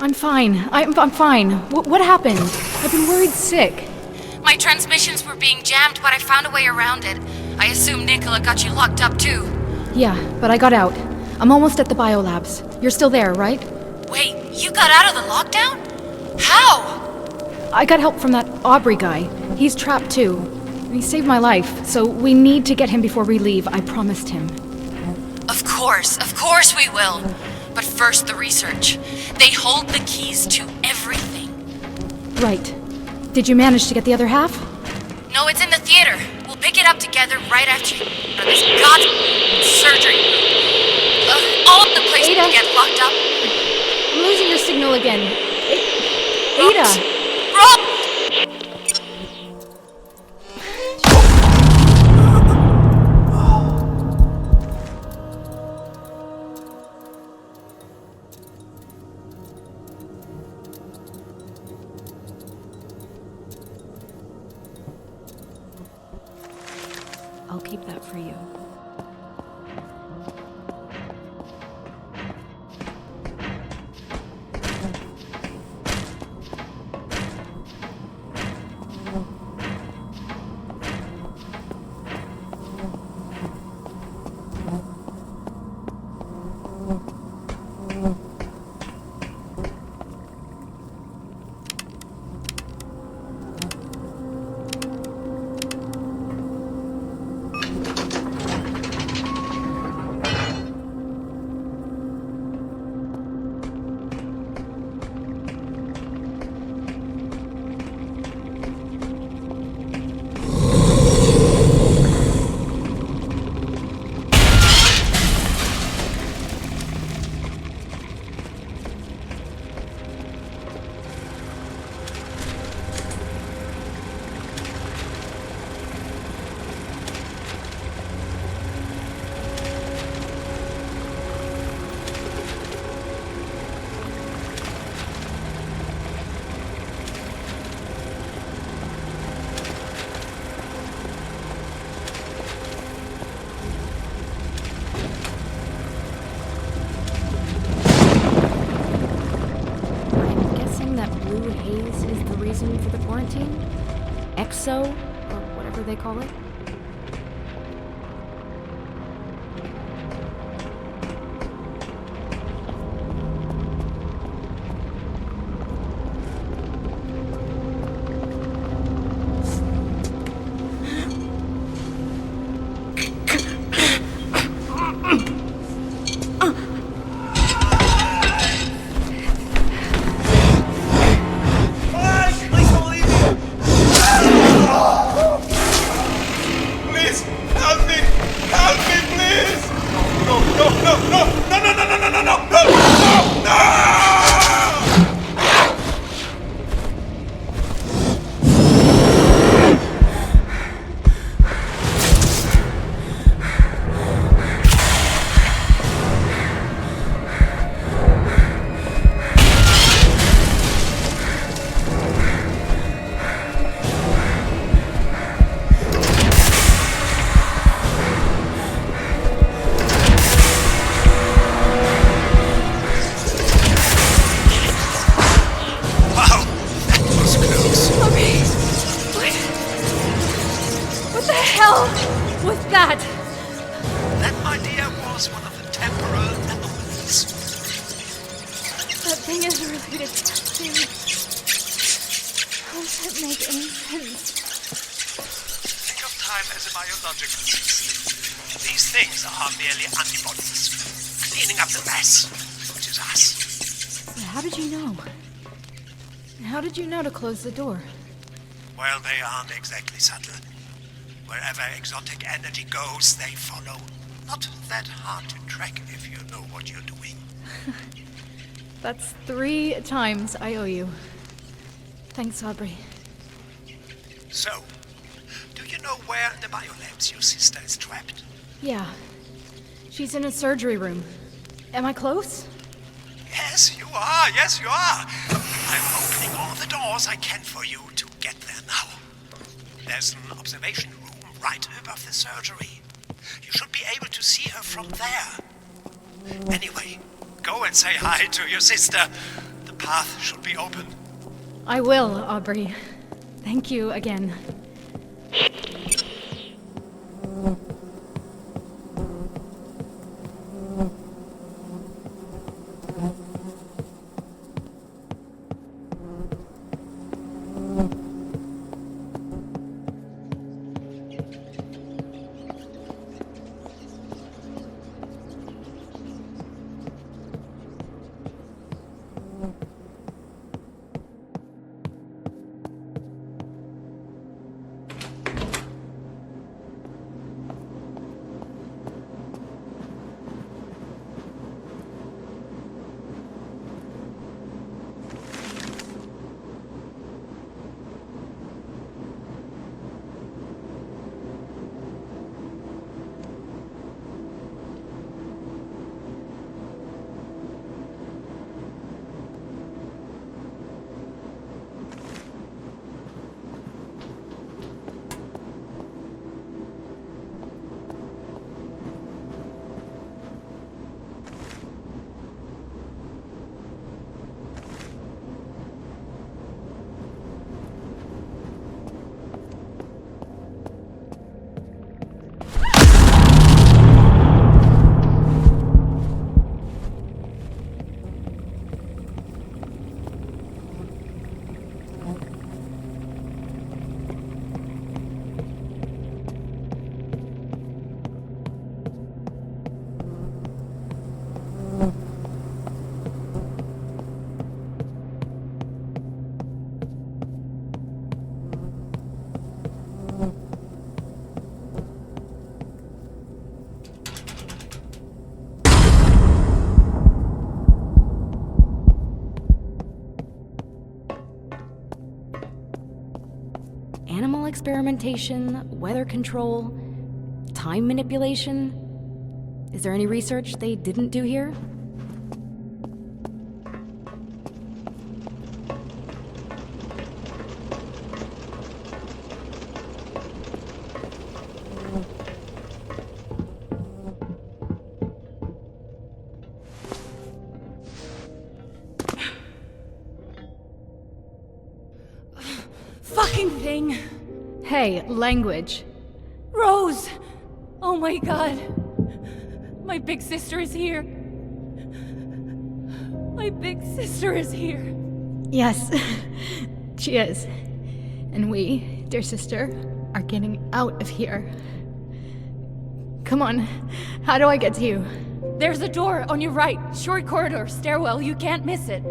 Speaker 2: I'm fine. I'm fine. What happened? I've been worried sick.
Speaker 1: My transmissions were being jammed, but I found a way around it. I assume Nicola got you locked up too.
Speaker 2: Yeah, but I got out. I'm almost at the biolabs. You're still there, right?
Speaker 1: Wait, you got out of the lockdown? How?
Speaker 2: I got help from that Aubrey guy. He's trapped too. He saved my life, so we need to get him before we leave. I promised him.
Speaker 1: Of course we will. But first, the research. They hold the keys to everything.
Speaker 2: Right. Did you manage to get the other half?
Speaker 1: No, it's in the theater. We'll pick it up together right after you for this goddamn surgery. All of the places
Speaker 2: Ada.
Speaker 1: to get locked up.
Speaker 2: I'm losing your signal again. Ada! I'll keep that for you. For the quarantine? EXO, or whatever they call it? To close the door.
Speaker 6: Well, they aren't exactly subtle. Wherever exotic energy goes, they follow. Not that hard to track if you know what you're doing.
Speaker 2: That's 3 times I owe you. Thanks, Aubrey.
Speaker 6: So, do you know where in the biolabs your sister is trapped?
Speaker 2: Yeah. She's in a surgery room. Am I close?
Speaker 6: Yes, you are. Yes, you are. I'm opening all the doors I can for you to get there now. There's an observation room right above the surgery. You should be able to see her from there. Anyway, go and say hi to your sister. The path should be open.
Speaker 2: I will, Aubrey. Thank you again. animal experimentation, weather control, time manipulation. Is there any research they didn't do here?
Speaker 1: Fucking thing!
Speaker 2: Hey, language.
Speaker 1: Rose! Oh my god. My big sister is here. My big sister is here.
Speaker 2: Yes, she is. And we, dear sister, are getting out of here. Come on, how do I get to you?
Speaker 1: There's a door on your right. Short corridor, stairwell. You can't miss it.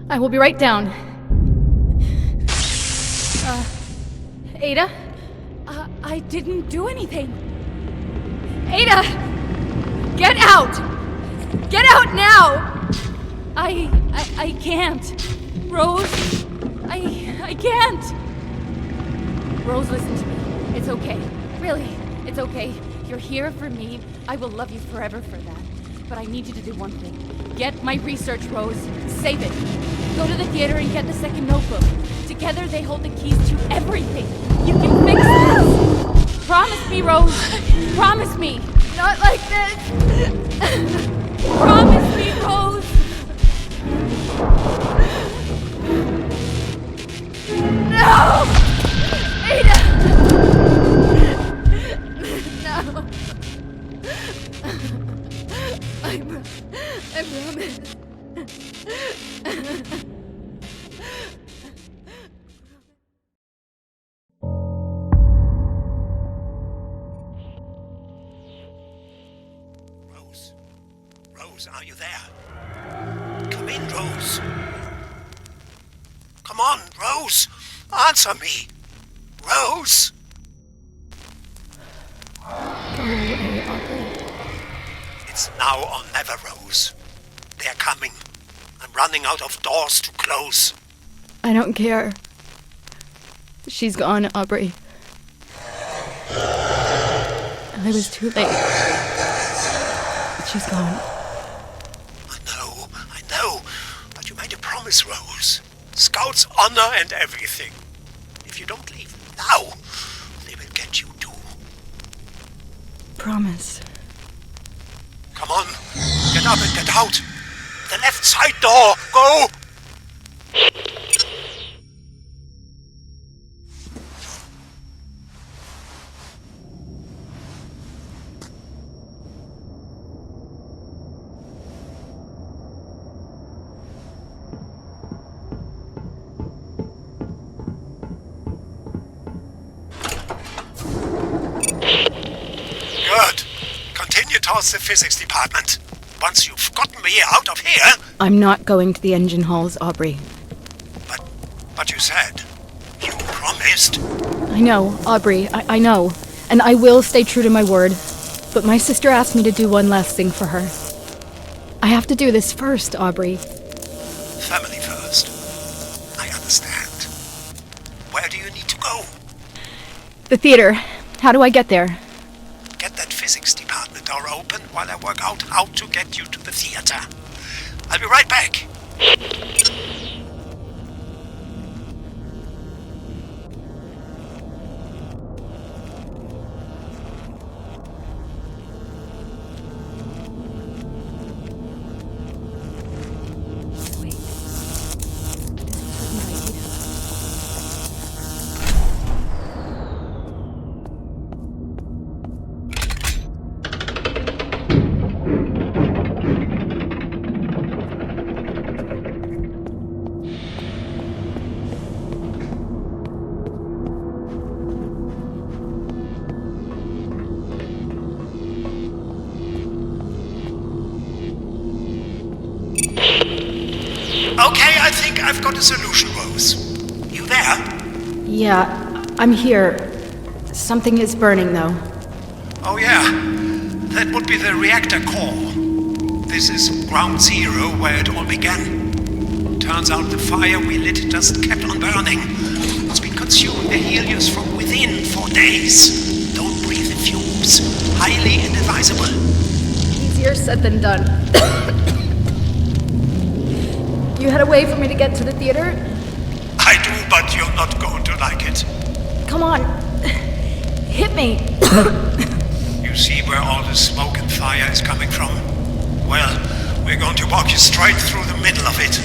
Speaker 2: I will be right down. Ada?
Speaker 1: I didn't do anything.
Speaker 2: Ada! Get out! Get out now!
Speaker 1: I can't. Rose, I can't. Rose, listen to me. It's okay. Really, it's okay. You're here for me. I will love you forever for that. But I need you to do one thing. Get my research, Rose. Save it. Go to the theater and get the second notebook. Together they hold the keys to everything. You can fix this. Promise me, Rose. Promise me.
Speaker 2: Not like this!
Speaker 1: Promise me, Rose.
Speaker 2: No! Ada! No! I promise.
Speaker 6: Rose, are you there? Come in, Rose. Come on, Rose. Answer me. Rose.
Speaker 2: Go away, Aubrey.
Speaker 6: It's now or never, Rose. They're coming. I'm running out of doors to close.
Speaker 2: I don't care. She's gone, Aubrey. I was too late. She's gone.
Speaker 6: I know. But you made a promise, Rose. Scout's honor and everything. If you don't leave now, they will get you too.
Speaker 2: Promise.
Speaker 6: Come on. Get up and get out. The left side door. Go! Good. Continue towards the physics department. Once you've gotten me out of here...
Speaker 2: I'm not going to the engine halls, Aubrey.
Speaker 6: But you said... You promised.
Speaker 2: I know, Aubrey, I know. And I will stay true to my word. But my sister asked me to do one last thing for her. I have to do this first, Aubrey.
Speaker 6: Family first. I understand. Where do you need to go?
Speaker 2: The theater. How do I get there?
Speaker 6: Get that physics department door open while I work out how to get you to the theater. I'll be right back. Okay, I think I've got a solution, Rose. You there?
Speaker 2: Yeah, I'm here. Something is burning, though.
Speaker 6: Oh yeah, that would be the reactor core. This is ground zero where it all began. Turns out the fire we lit just kept on burning. It's been consume the Helios from within for days. Don't breathe the fumes. Highly inadvisable.
Speaker 2: Easier said than done. You had a way for me to get to the theater?
Speaker 6: I do, but you're not going to like it.
Speaker 2: Come on. Hit me.
Speaker 6: You see where all the smoke and fire is coming from? Well, we're going to walk you straight through the middle of it.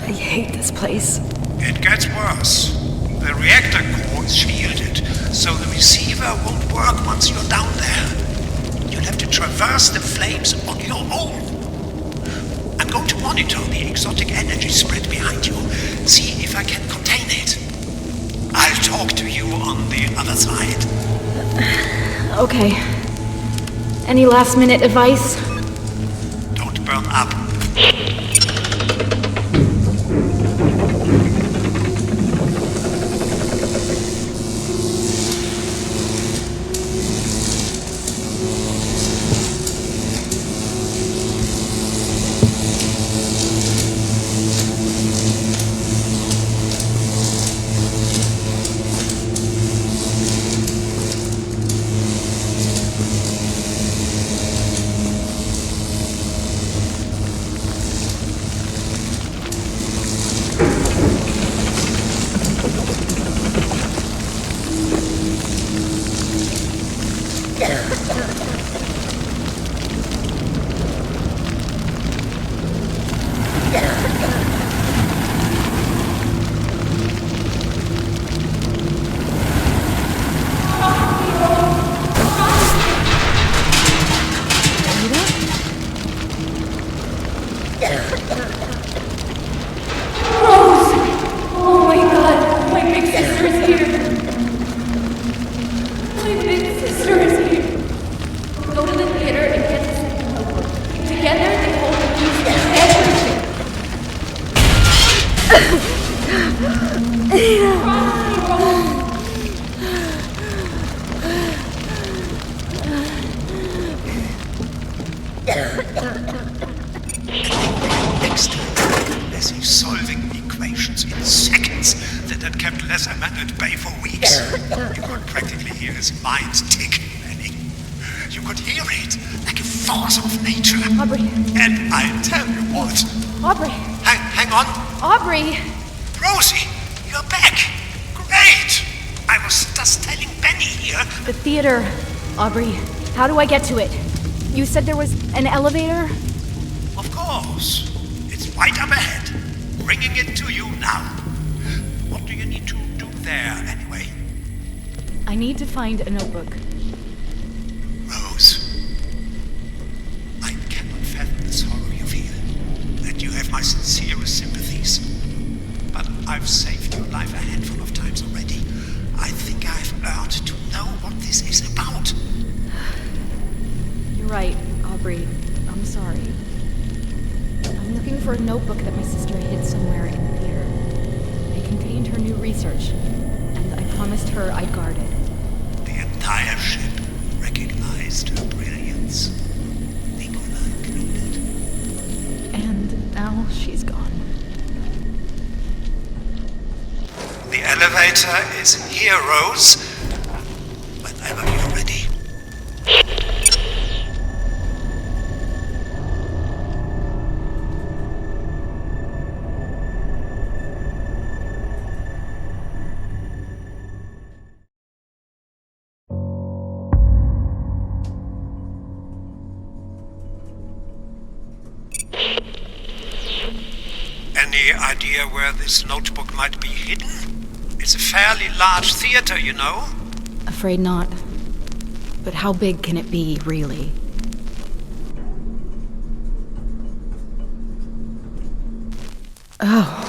Speaker 2: I hate this place.
Speaker 6: It gets worse. The reactor core is shielded, so the receiver won't work once you're down there. You'll have to traverse the flames on your own. I'm going to monitor the exotic energy spread behind you, see if I can contain it. I'll talk to you on the other side.
Speaker 2: Okay. Any last-minute advice?
Speaker 6: Don't burn up. He's solving equations in seconds that had kept Lesserman at bay for weeks. You could practically hear his mind tick, Benny. You could hear it like a force of nature.
Speaker 2: Aubrey.
Speaker 6: And I tell you what.
Speaker 2: Aubrey.
Speaker 6: Hang on.
Speaker 2: Aubrey.
Speaker 6: Rosie, you're back. Great. I was just telling Benny here.
Speaker 2: The theater. Aubrey, how do I get to it? You said there was an elevator?
Speaker 6: Of course. It's right up ahead. Bringing it to you now. What do you need to do there, anyway?
Speaker 2: I need to find a notebook.
Speaker 6: Rose, I cannot fathom the sorrow you feel. And you have my sincerest sympathies. But I've saved your life a handful of times already. I think I've earned to know what this is about.
Speaker 2: You're right, Aubrey. I'm sorry. I'm looking for a notebook that my sister hid somewhere in the theater. It contained her new research, and I promised her I'd guard it.
Speaker 6: The entire ship recognized her brilliance, Nicola included.
Speaker 2: And now she's gone.
Speaker 6: The elevator is here, Rose. Whenever you're ready. Any idea where this notebook might be hidden? It's a fairly large theater, you know.
Speaker 2: Afraid not. But how big can it be, really? Oh.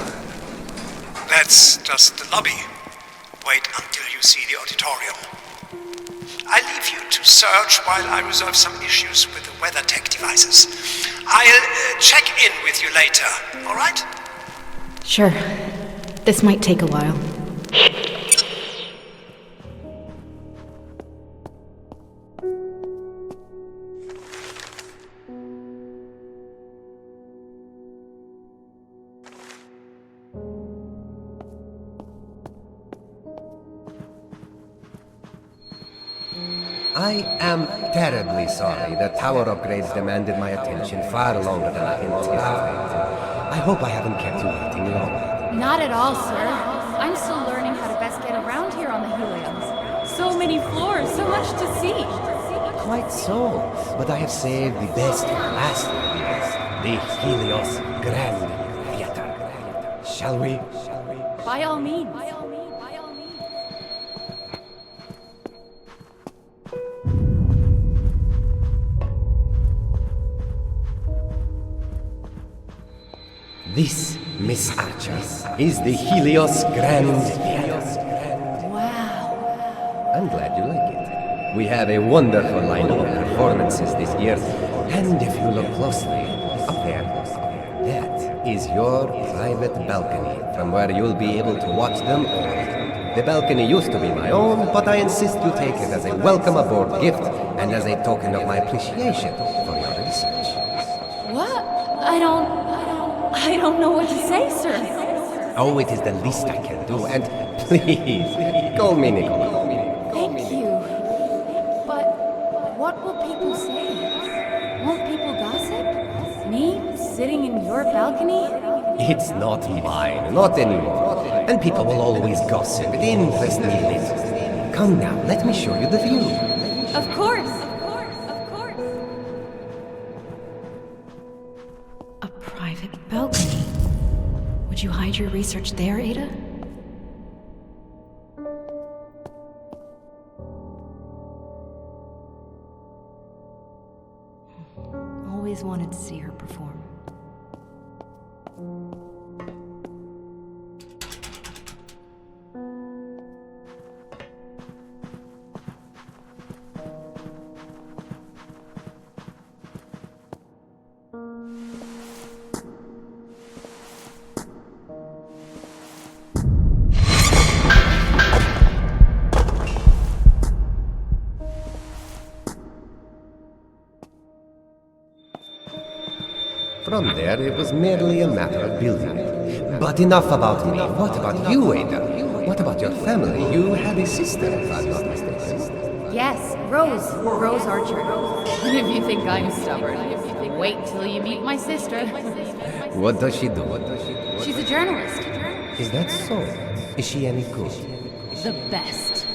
Speaker 6: That's just the lobby. Wait until you see the auditorium. I leave you to search while I resolve some issues with the weather tech devices. I'll check in with you later, all right?
Speaker 2: Sure. This might take a while.
Speaker 4: I am terribly sorry. The tower upgrades demanded my attention far longer than I anticipated. I hope I haven't kept you waiting long.
Speaker 1: Not at all, sir. I'm still learning how to best get around here on the Helios. So many floors, so much to see.
Speaker 4: Quite so, but I have saved the best for last, the Helios Grand Theater. Shall we?
Speaker 1: By all means.
Speaker 4: This, Miss Archer, is the Helios Grand Theater.
Speaker 1: Wow.
Speaker 4: I'm glad you like it. We have a wonderful lineup of performances this year, and if you look closely, up there, that is your private balcony from where you'll be able to watch them all. The balcony used to be my own, but I insist you take it as a welcome aboard gift and as a token of my appreciation for your research.
Speaker 1: What? I don't know what to say, sir.
Speaker 4: Oh, it is the least I can do, and please, call me Nicola.
Speaker 1: Thank you. But what will people say? Won't people gossip? Me, sitting in your balcony?
Speaker 4: It's not mine, not anymore. And people will always gossip. It interests me little. Come now, let me show you the view.
Speaker 1: Of course.
Speaker 2: A private balcony. Would you hide your research there, Ada? Always wanted to see her perform.
Speaker 4: From there, it was merely a matter of building it. But enough about me. What about you, Ada? What about your family? You had a sister, if I'm not mistaken.
Speaker 1: Yes, Rose Archer. And if you think I'm stubborn, wait till you meet my sister.
Speaker 4: What does she do?
Speaker 1: She's a journalist.
Speaker 4: Is that so? Is she any good?
Speaker 1: The best.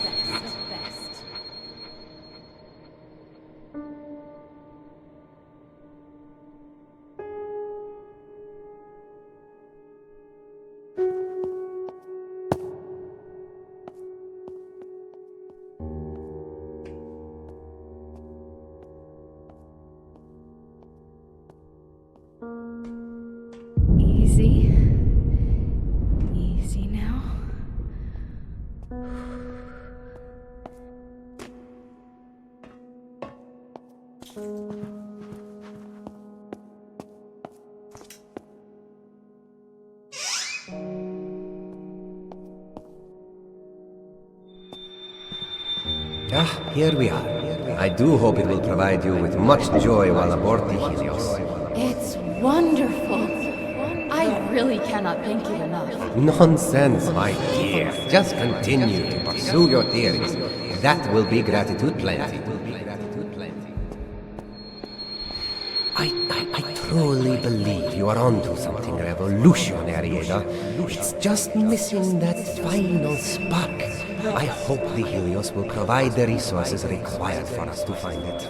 Speaker 2: Easy now.
Speaker 4: Ah, here we are. I do hope it will provide you with much joy while aboard the Helios.
Speaker 1: It's wonderful. I really cannot thank you enough.
Speaker 4: Nonsense, my dear. Just continue to pursue your theories. That will be gratitude plenty. I truly believe you are onto something revolutionary, Ada. It's just missing that final spark. I hope the Helios will provide the resources required for us to find it.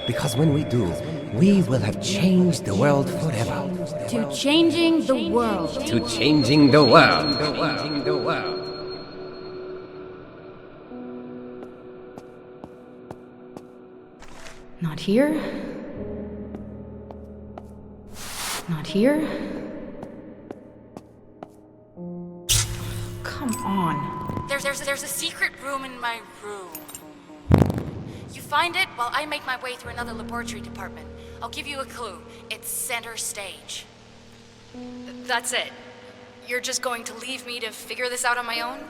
Speaker 4: Because when we do, we will have changed the world forever.
Speaker 1: To changing the world.
Speaker 4: To changing the world. Changing the world.
Speaker 2: Not here. Not here. Come on.
Speaker 1: There's a secret room in my room. You find it while I make my way through another laboratory department. I'll give you a clue. It's center stage.
Speaker 2: That's it. You're just going to leave me to figure this out on my own?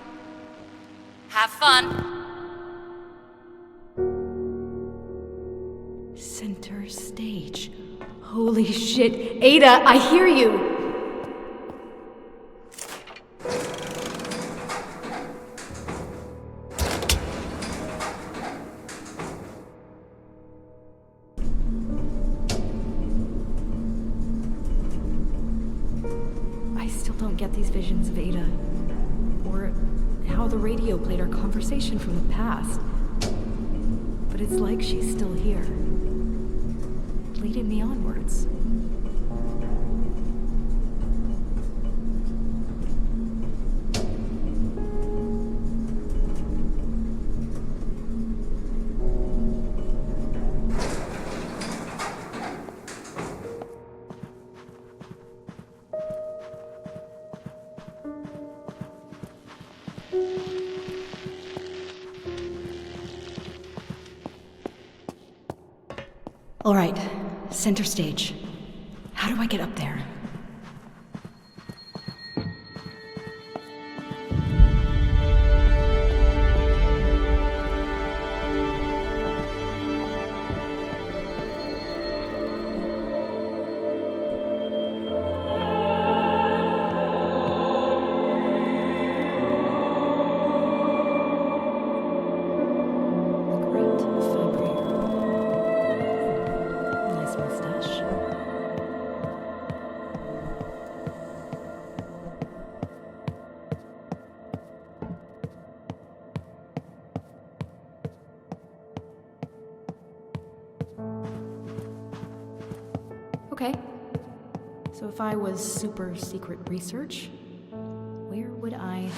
Speaker 1: Have fun.
Speaker 2: Center stage. Holy shit. Ada, I hear you! still don't get these visions of Ada. Or how the radio played our conversation from the past. But it's like she's still here, leading me onwards. All right, center stage. How do I get up there? Okay. So if I was super secret research, where would I...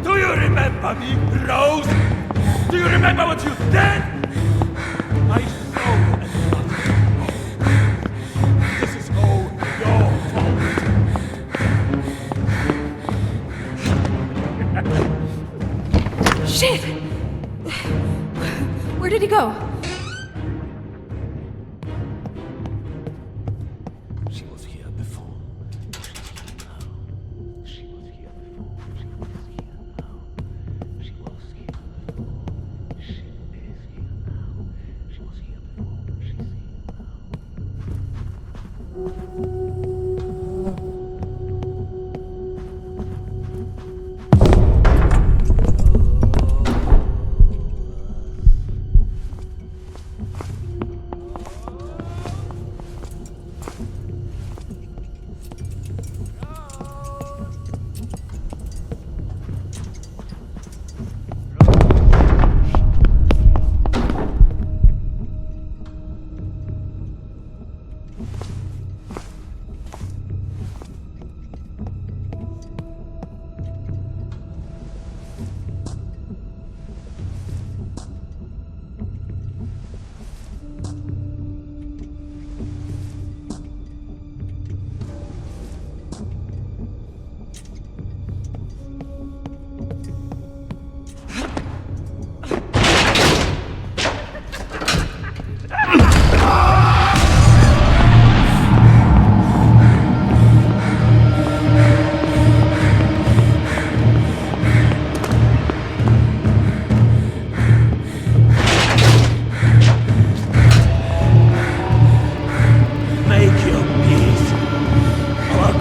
Speaker 8: Do you remember me, Rose? Do you remember what you did? I saw and nothing. This is all your fault.
Speaker 2: Shit! Where did he go?
Speaker 7: She was here before. She was here before. She was here now. She was here before. She is here now. She was here before. She's here now.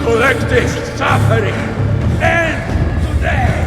Speaker 8: Collective suffering ends today!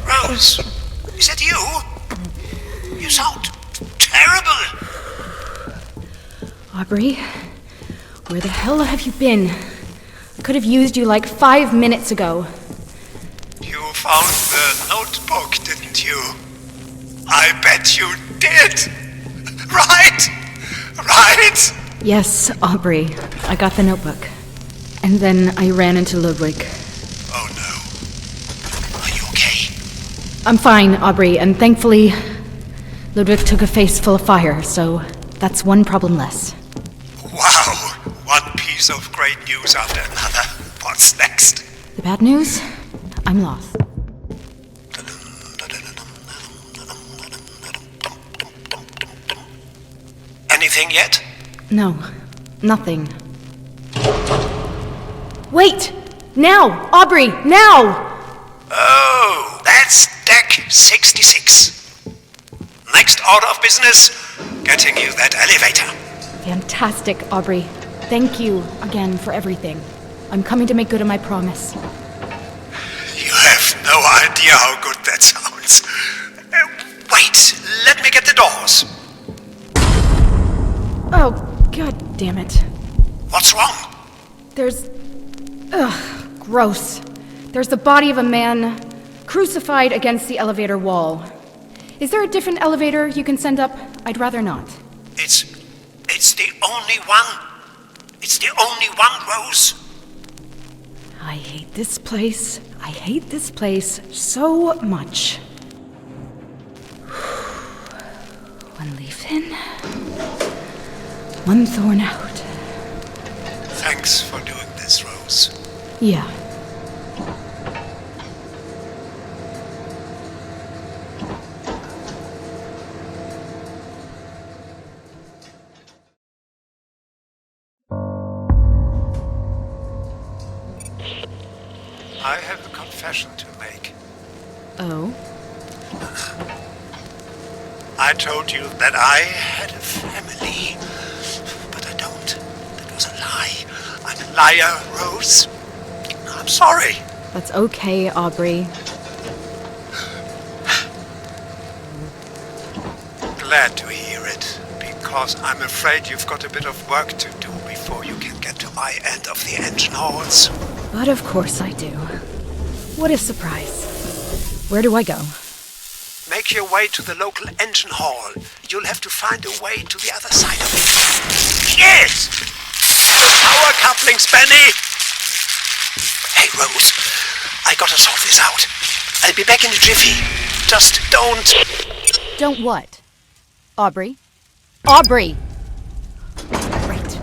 Speaker 6: Rose, is that you? You sound terrible.
Speaker 2: Aubrey, where the hell have you been? Could have used you like 5 minutes ago.
Speaker 6: You found the notebook, didn't you? I bet you did! Right? Right?
Speaker 2: Yes, Aubrey. I got the notebook. And then I ran into Ludwig.
Speaker 6: Oh no. Are you okay?
Speaker 2: I'm fine, Aubrey, and thankfully, Ludwig took a face full of fire, so that's one problem less.
Speaker 6: Wow! One piece of great news after another. What's next?
Speaker 2: The bad news? I'm lost.
Speaker 6: Anything yet?
Speaker 2: No, nothing. Wait! Now! Aubrey, now!
Speaker 6: Oh, that's deck 66. Next order of business, getting you that elevator.
Speaker 2: Fantastic, Aubrey. Thank you again for everything. I'm coming to make good on my promise.
Speaker 6: You have no idea how good that sounds. Wait, let me get the doors.
Speaker 2: Oh, god damn it.
Speaker 6: What's wrong?
Speaker 2: There's... Ugh, gross. There's the body of a man crucified against the elevator wall. Is there a different elevator you can send up? I'd rather not.
Speaker 6: It's the only one. It's the only one, Rose.
Speaker 2: I hate this place. I hate this place so much. One leaf in, one thorn out.
Speaker 6: Thanks for doing this, Rose.
Speaker 2: Yeah.
Speaker 6: I have a confession to make.
Speaker 2: Oh?
Speaker 6: I told you that I had a family, but I don't. That was a lie. I'm a liar, Rose. I'm sorry.
Speaker 2: That's okay, Aubrey.
Speaker 6: Glad to hear it, because I'm afraid you've got a bit of work to do before you can get to my end of the engine halls.
Speaker 2: But of course I do. What a surprise. Where do I go?
Speaker 6: Make your way to the local engine hall. You'll have to find a way to the other side of it. Yes! The power couplings, Benny! Hey, Rose. I gotta sort this out. I'll be back in a jiffy. Just don't...
Speaker 1: Don't what? Aubrey? Aubrey!
Speaker 2: Right.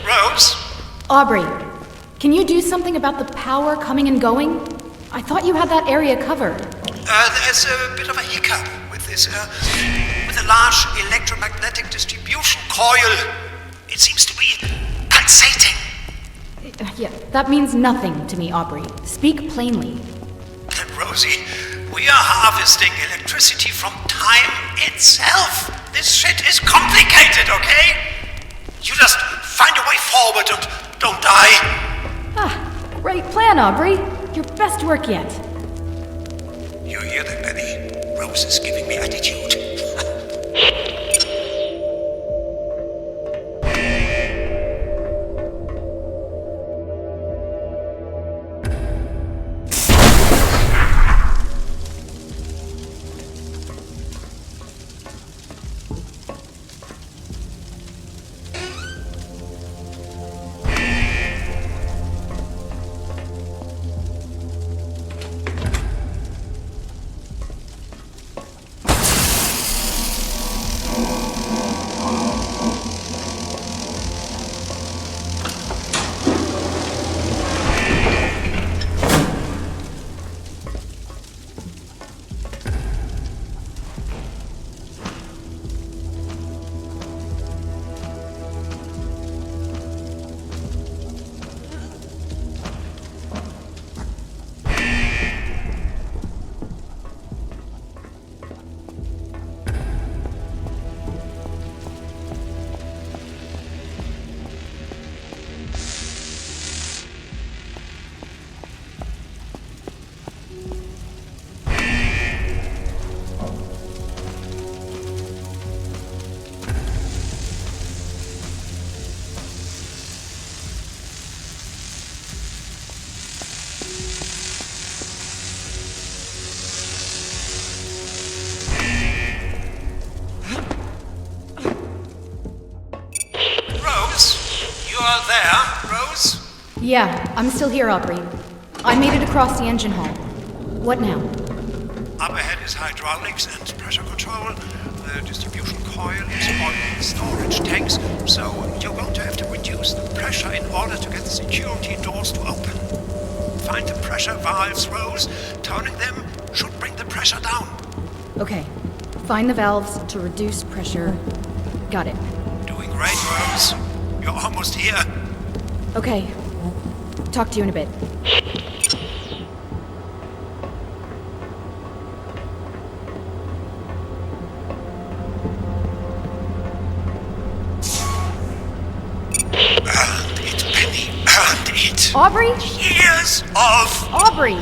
Speaker 6: Rose?
Speaker 2: Aubrey, can you do something about the power coming and going? I thought you had that area covered.
Speaker 6: There's a bit of a hiccup with this, with a large electromagnetic distribution coil. It seems to be pulsating.
Speaker 2: Yeah, that means nothing to me, Aubrey. Speak plainly.
Speaker 6: Rosie, we are harvesting electricity from time itself. This shit is complicated, okay? You just find a way forward and don't die.
Speaker 2: Ah, great plan, Aubrey. Your best work yet.
Speaker 6: You hear that, Benny? Helios is giving me attitude.
Speaker 2: Yeah, I'm still here, Aubrey. I made it across the engine hall. What now?
Speaker 6: Up ahead is hydraulics and pressure control. The distribution coil is on the storage tanks, so you're going to have to reduce the pressure in order to get the security doors to open. Find the pressure valves, Rose. Turning them should bring the pressure down.
Speaker 2: Okay. Find the valves to reduce pressure. Got it.
Speaker 6: Doing great, Rose. You're almost here.
Speaker 2: Okay. Talk to you in a bit.
Speaker 6: Earned it, Penny. Earned it.
Speaker 2: Aubrey?
Speaker 6: Years of...
Speaker 2: Aubrey!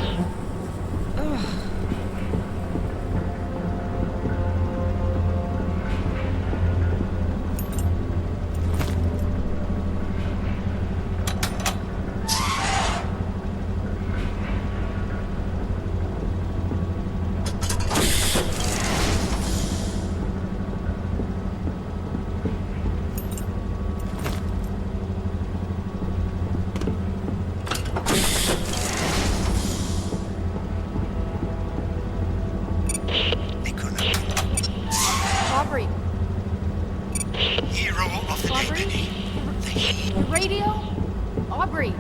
Speaker 6: Hero of the day, Penny.
Speaker 2: The radio? Aubrey!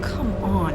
Speaker 2: Come on.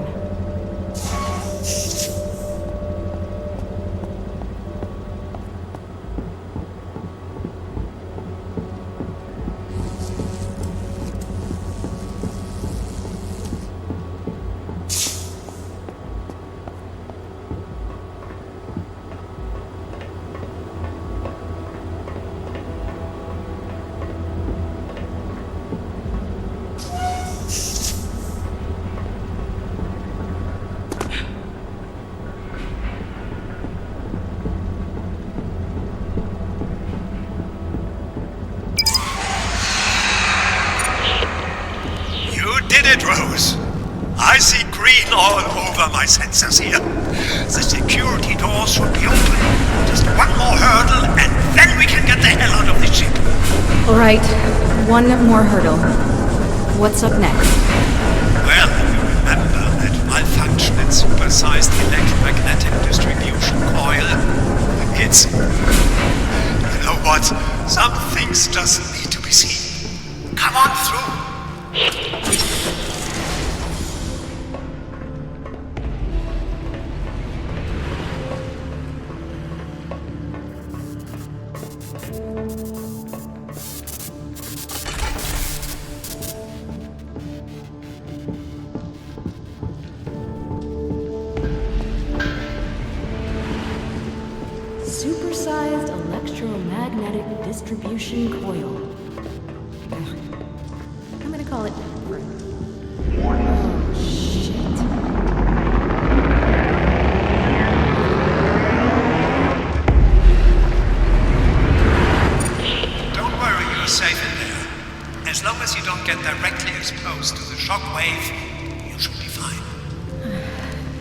Speaker 6: Rose. I see green all over my sensors here. The security doors should be open. Just one more hurdle, and then we can get the hell out of this ship.
Speaker 2: All right, one more hurdle. What's up next?
Speaker 6: Well, you remember that malfunction in supersized electromagnetic distribution coil? It's... You know what? Some things just need to be seen. Come on through.
Speaker 2: Supersized electromagnetic distribution coil. I'm gonna call it... Oh, shit.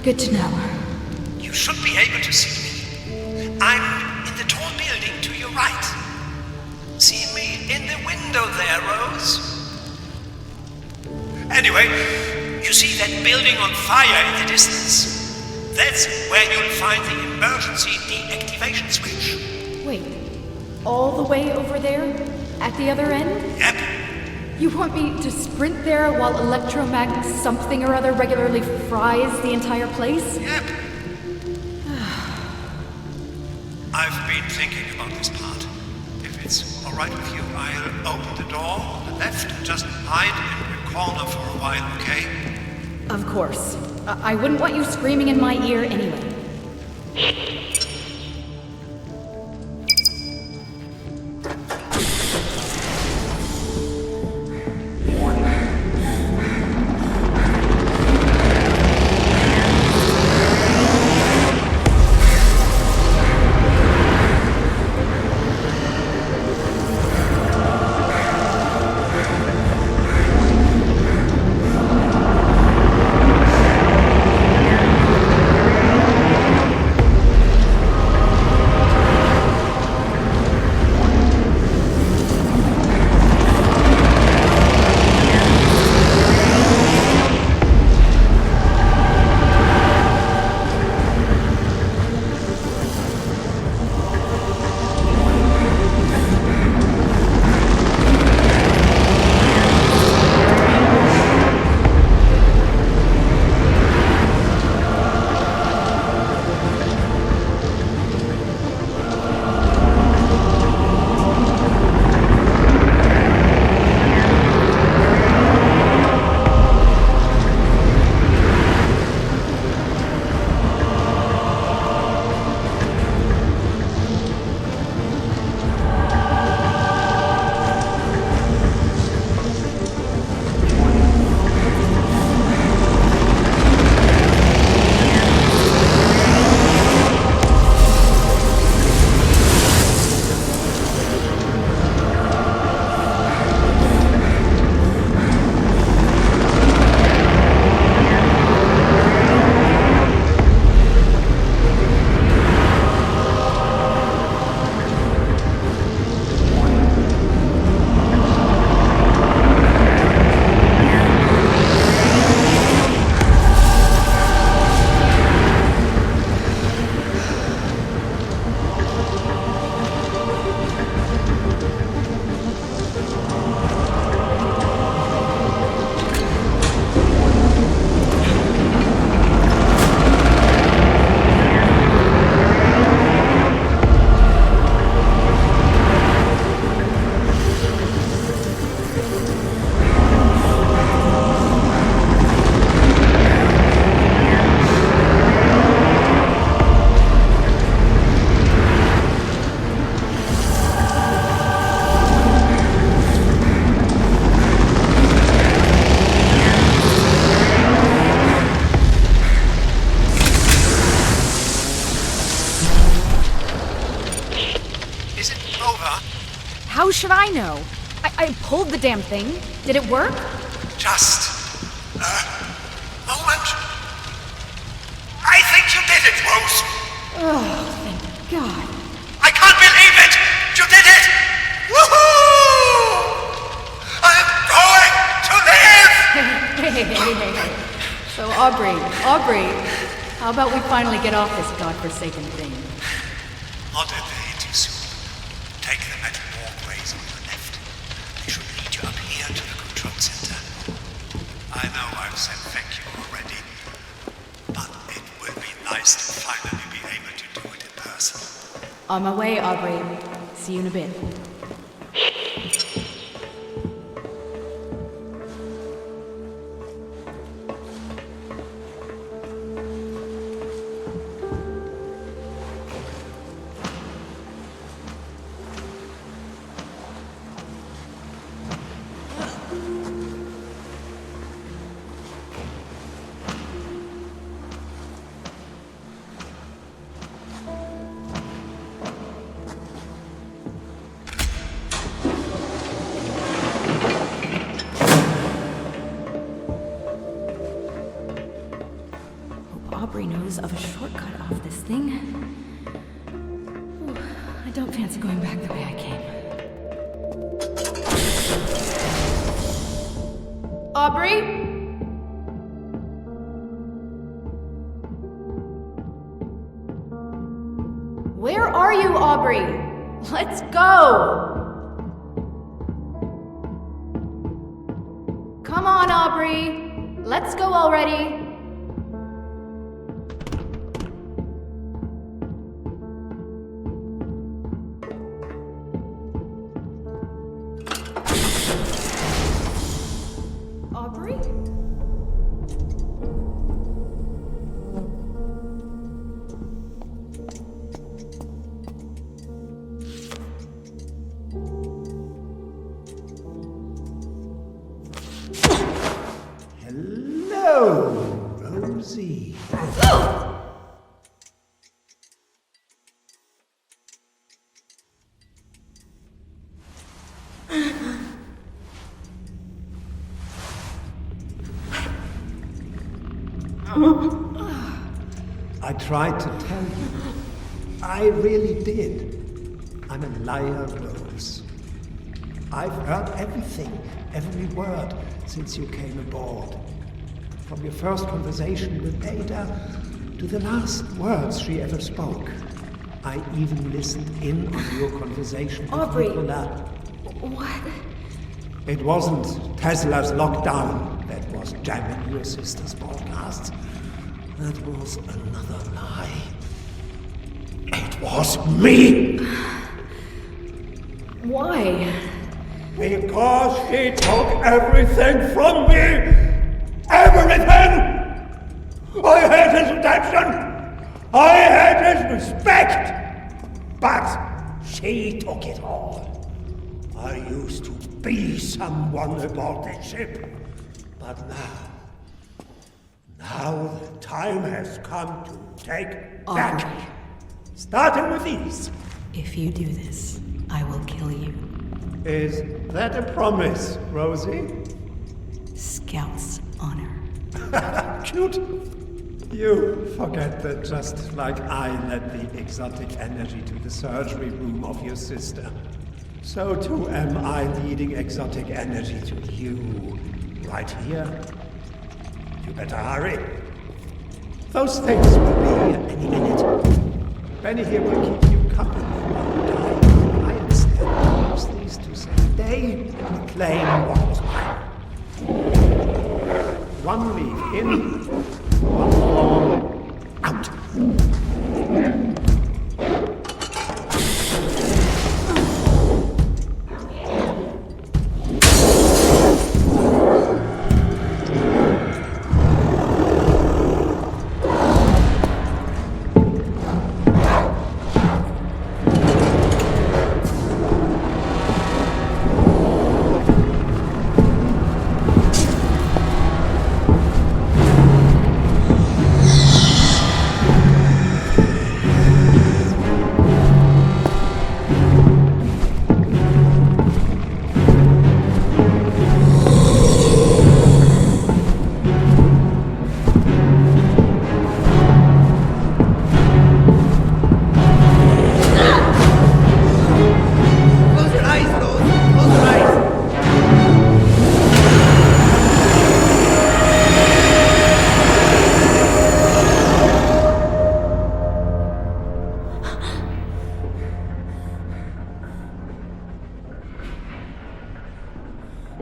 Speaker 2: Good to know.
Speaker 6: You should be able to see me. I'm in the tall building to your right. See me in the window there, Rose? Anyway, you see that building on fire in the distance? That's where you'll find the emergency deactivation switch.
Speaker 2: Wait, all the way over there? At the other end?
Speaker 6: Yep.
Speaker 2: You want me to sprint there while electromagnet something or other regularly fries the entire place?
Speaker 6: Yep. I've been thinking about this part. If it's alright with you, I'll open the door on the left and just hide in the corner for a while, okay?
Speaker 2: Of course. I wouldn't want you screaming in my ear anyway. How should I know? I pulled the damn thing. Did it work?
Speaker 6: Just a moment. I think you did it, Rose.
Speaker 2: Oh, thank God.
Speaker 6: I can't believe it! You did it! Woohoo! I'm going to live!
Speaker 2: Hey. So, Aubrey, how about we finally get off this godforsaken thing?
Speaker 6: Not a day too soon. Take them at walkways on the left. They should lead you up here to the control center. I know I've said thank you already, but it will be nice to finally be able to do it in person.
Speaker 2: On my way, Aubrey. See you in a bit. Aubrey knows of a shortcut off this thing. Ooh, I don't fancy going back the way I came. Aubrey? Where are you, Aubrey? Let's go! Come on, Aubrey! Let's go already! Aubrey?
Speaker 6: Hello, Rosie. I tried to tell you. I really did. I'm a liar, Rose. I've heard everything, every word, since you came aboard. From your first conversation with Ada to the last words she ever spoke. I even listened in on your conversation with
Speaker 2: Aubrey.
Speaker 6: Nicola.
Speaker 2: What?
Speaker 6: It wasn't Tesla's lockdown that was jamming your sister's broadcasts. That was another lie. It was me!
Speaker 2: Why?
Speaker 6: Because she took everything from me! Everything! I hate his attention! I hate his respect! But she took it all. I used to be someone aboard this ship. But now the time has come to take back.
Speaker 2: Aubrey.
Speaker 6: Starting with these.
Speaker 2: If you do this, I will kill you.
Speaker 6: Is that a promise, Rosie?
Speaker 2: Scout's honor.
Speaker 6: Cute. You forget that just like I led the exotic energy to the surgery room of your sister, so too am I leading exotic energy to you. Right here. You better hurry. Those things will be here any minute. Benny here will keep you company while you die. I instead use these to save day and claim what was mine. One leaf in, one form out.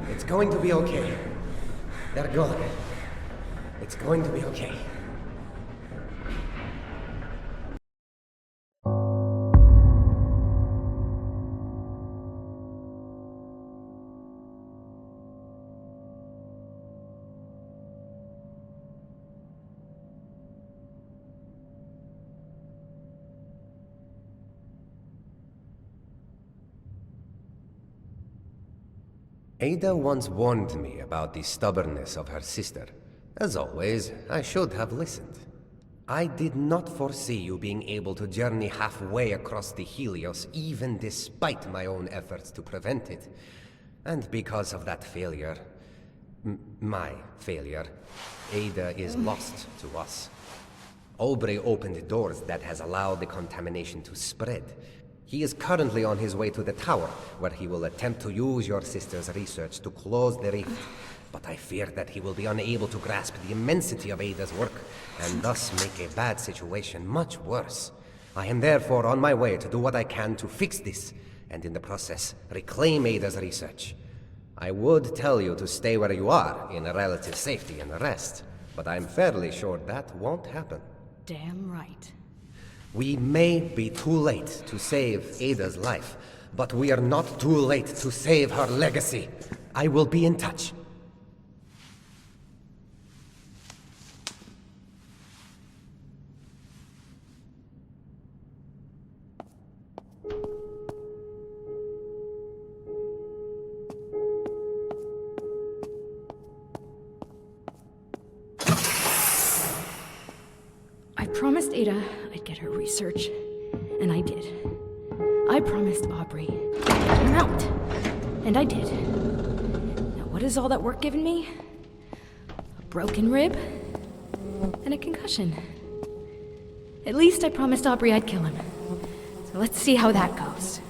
Speaker 4: It's going to be okay. They're gone. It's going to be okay. Ada once warned me about the stubbornness of her sister. As always, I should have listened. I did not foresee you being able to journey halfway across the Helios, even despite my own efforts to prevent it. And because of that failure, my failure, Ada is lost to us. Aubrey opened doors that has allowed the contamination to spread. He is currently on his way to the tower, where he will attempt to use your sister's research to close the rift. But I fear that he will be unable to grasp the immensity of Ada's work, and thus make a bad situation much worse. I am therefore on my way to do what I can to fix this, and in the process, reclaim Ada's research. I would tell you to stay where you are, in relative safety and rest, but I'm fairly sure that won't happen.
Speaker 2: Damn right.
Speaker 4: We may be too late to save Ada's life, but we are not too late to save her legacy. I will be in touch.
Speaker 2: I promised Ada I'd get her research, and I did. I promised Aubrey I'd get him out, and I did. Now what has all that work given me? A broken rib and a concussion. At least I promised Aubrey I'd kill him. So let's see how that goes.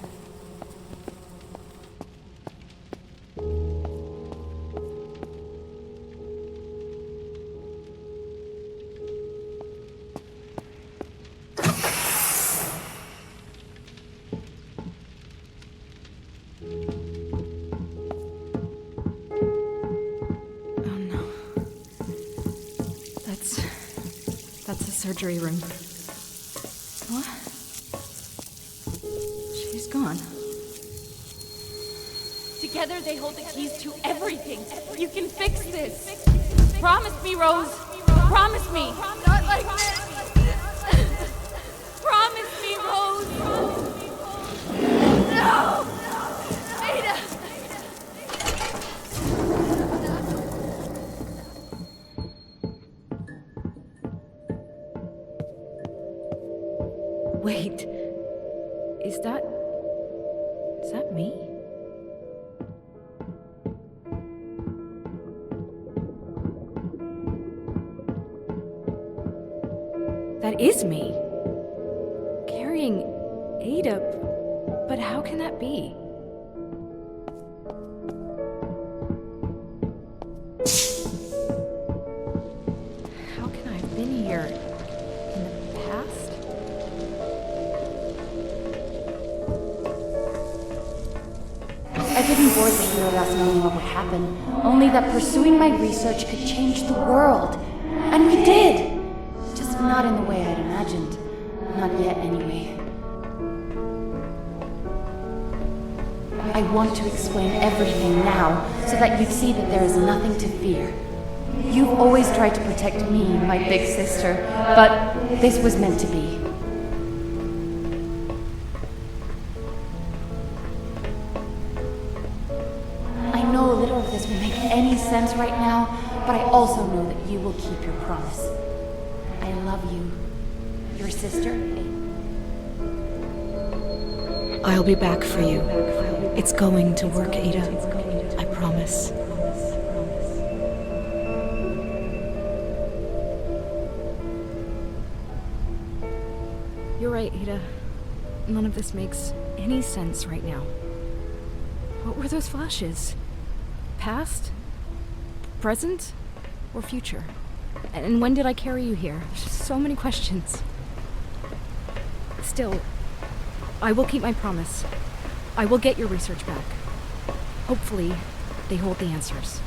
Speaker 2: That's the surgery room. What? She's gone.
Speaker 5: Together they hold the keys to everything. You can fix this. Promise me, Rose. Promise me. Not like this. Promise me, Rose. No! Ada!
Speaker 2: Wait. Is that me? That is me. Carrying Ada, but how can that be? How can I have been here in the past?
Speaker 1: I didn't board the Helios knowing what would happen, only that pursuing my research could change the world. And we did! Just not in the way I'd imagined. Not yet, anyway. I want to explain everything now, so that you'd see that there is nothing to fear. You've always tried to protect me, my big sister, but this was meant to be. I know little of this will make any sense right now, but I also know that you will keep your promise. I love you. Your sister,
Speaker 2: I'll be back for you. It's going to work, Ada. I promise. You're right, Ada. None of this makes any sense right now. What were those flashes? Past? Present? Or future? And when did I carry you here? There's just so many questions. Still, I will keep my promise. I will get your research back. Hopefully, they hold the answers.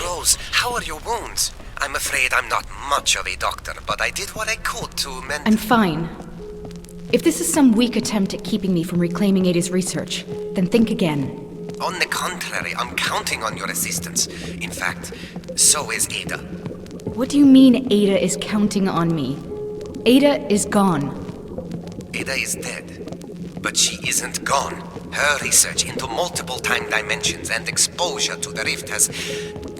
Speaker 4: Rose, how are your wounds? I'm afraid I'm not much of a doctor, but I did what I could to mend...
Speaker 2: I'm fine. If this is some weak attempt at keeping me from reclaiming Ada's research, then think again.
Speaker 4: On the contrary, I'm counting on your assistance. In fact, so is Ada.
Speaker 2: What do you mean Ada is counting on me? Ada is gone.
Speaker 4: Ada is dead, but she isn't gone. Her research into multiple time dimensions and exposure to the rift has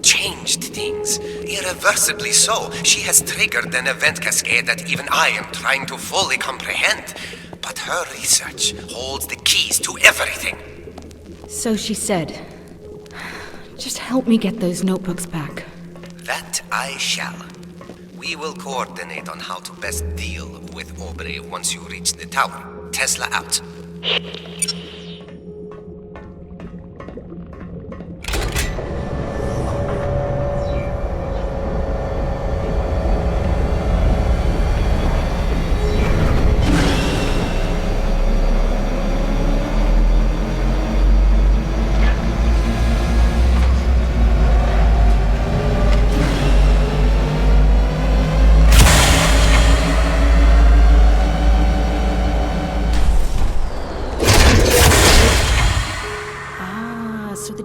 Speaker 4: changed things. Irreversibly so. She has triggered an event cascade that even I am trying to fully comprehend. But her research holds the keys to everything.
Speaker 2: So she said. Just help me get those notebooks back.
Speaker 4: That I shall. We will coordinate on how to best deal with Aubrey once you reach the tower. Tesla out.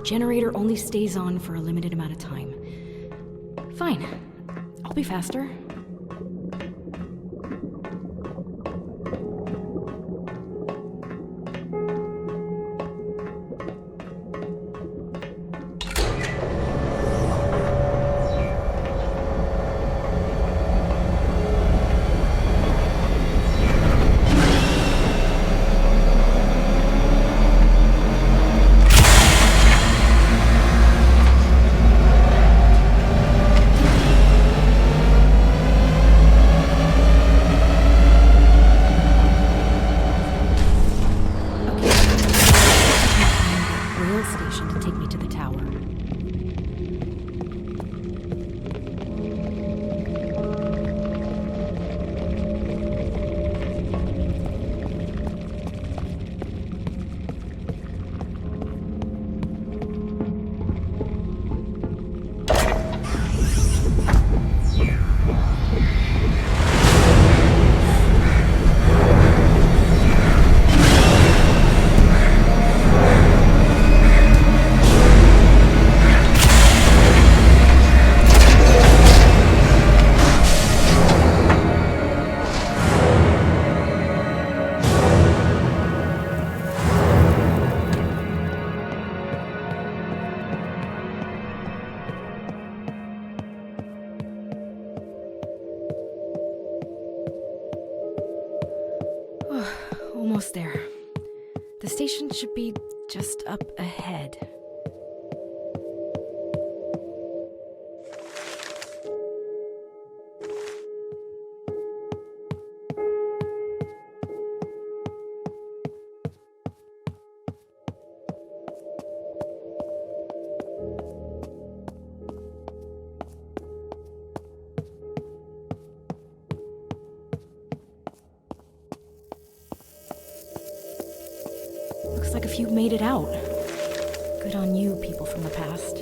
Speaker 2: Generator only stays on for a limited amount of time. Fine. I'll be faster. Almost there. The station should be just up ahead. Looks like a few made it out. Good on you, people from the past.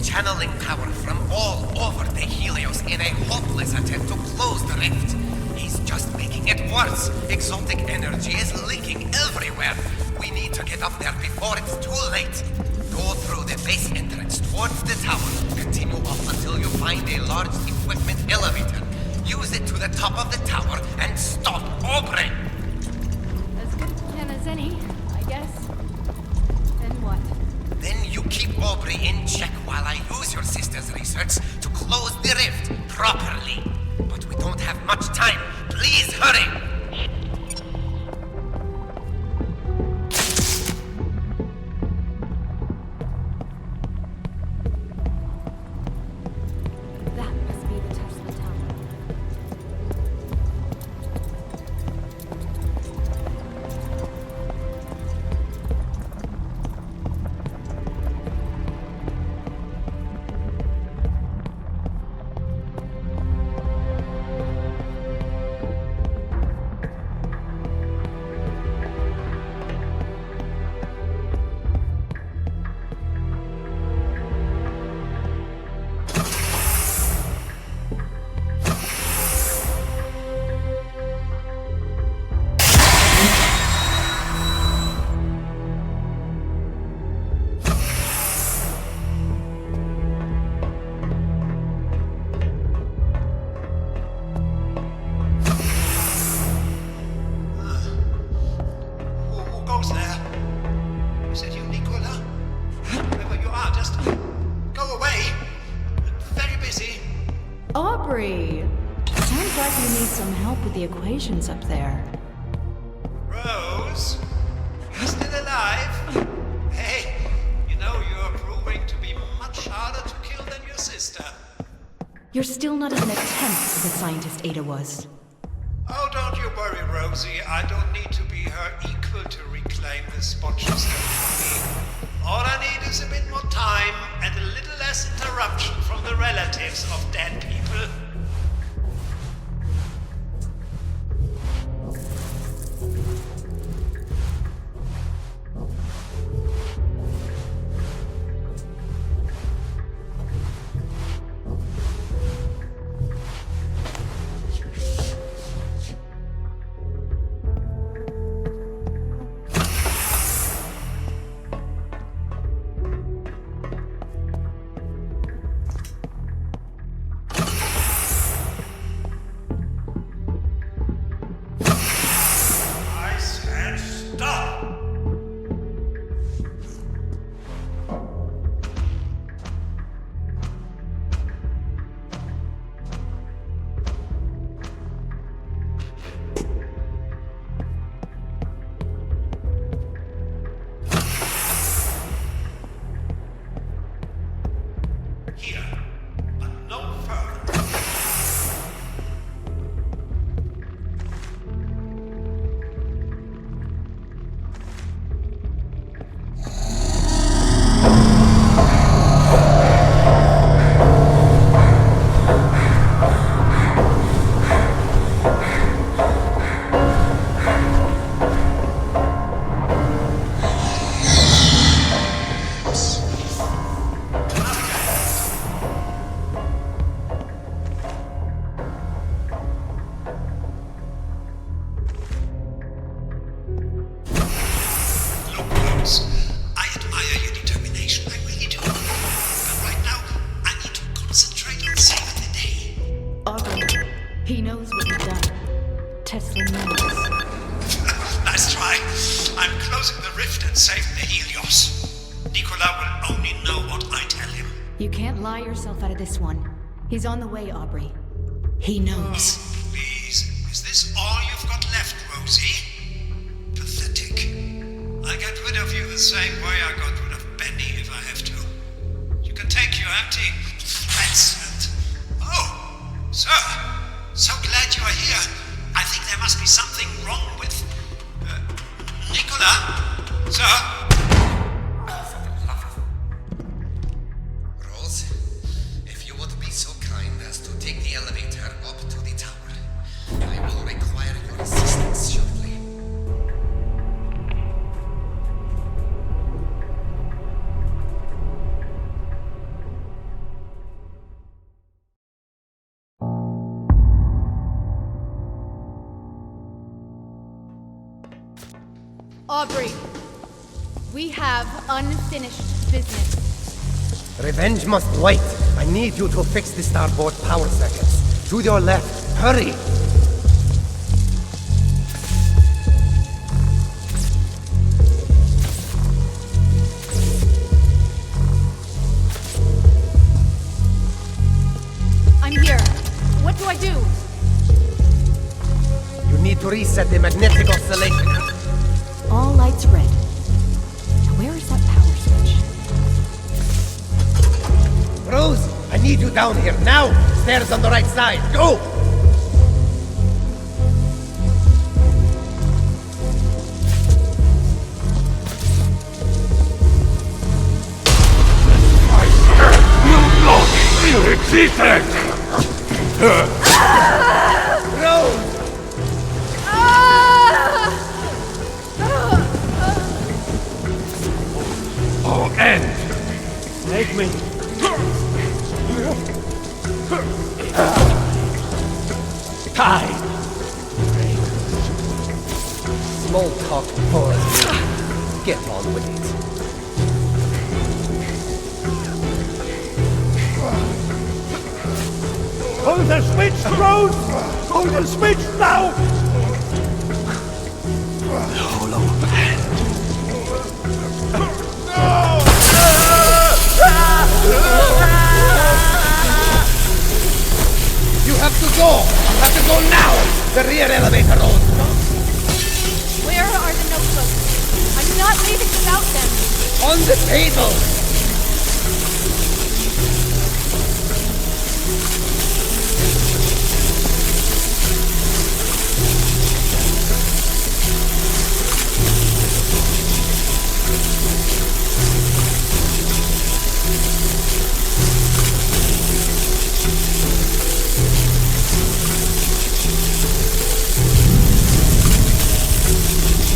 Speaker 4: Channeling power from all over the Helios in a hopeless attempt to close the rift. He's just making it worse. Exotic energy is leaking everywhere. We need to get up there before it's too late. Go through the base entrance towards the tower. Continue up until you find a large equipment elevator. Use it to the top of the tower and stop Aubrey.
Speaker 5: As good a plan as any, I guess. Then what?
Speaker 4: Then you keep Aubrey in check while I use your sister's research to close the rift properly. But we don't have much time. Please hurry!
Speaker 1: That must be the Tesla Tower.
Speaker 6: Who goes there? Is it you, Nicola? Wherever you are, just go away. Very busy.
Speaker 2: Aubrey! Sounds like you need some help with the equations up there.
Speaker 6: Rose? You're still alive? Hey, you know you're proving to be much harder to kill than your sister.
Speaker 2: You're still not even a tenth of the scientist Ada was.
Speaker 6: Oh, don't you worry, Rosie. I don't need to be her equal to reclaim the spot she stole from me. All I need is a bit more time and a little less interruption from the relatives of dead people. I said stop! Here, but no further. Look, Rose, I admire your determination, I really do. But right now, I need to concentrate on saving the day.
Speaker 2: Aubrey, he knows what you've done. Tesla knows.
Speaker 6: Nice try. I'm closing the rift and saving the Helios. Nicola will only know what I tell him.
Speaker 2: You can't lie yourself out of this one. He's on the way, Aubrey. He knows.
Speaker 6: Please, is this all you've got left, Rosie? Pathetic. I'll get rid of you the same way I got rid of Benny if I have to. You can take your empty threats and... Oh, sir, so glad you are here. I think there must be something wrong with... Nicola? Sir?
Speaker 4: Rose, if you would be so kind as to take the elevator up to the tower, I will require your assistance shortly.
Speaker 5: Aubrey, we have unfinished business.
Speaker 9: Revenge must wait. I need you to fix the starboard power circuits. To your left. Hurry! to reset the magnetic oscillation.
Speaker 2: All lights red. Now where is that power switch?
Speaker 9: Rose, I need you down here, now! Stairs on the right side, go!
Speaker 8: You existed!
Speaker 9: Rose!
Speaker 8: Oh, end! Make me. Time!
Speaker 9: Small talk bores me. Get on with it.
Speaker 8: Hold the switch, Rose! Hold the switch now! The hollow hand.
Speaker 9: You have to go! You have to go now! The rear elevator, Rose!
Speaker 5: Where are the notebooks? I'm not leaving without them.
Speaker 9: On the table!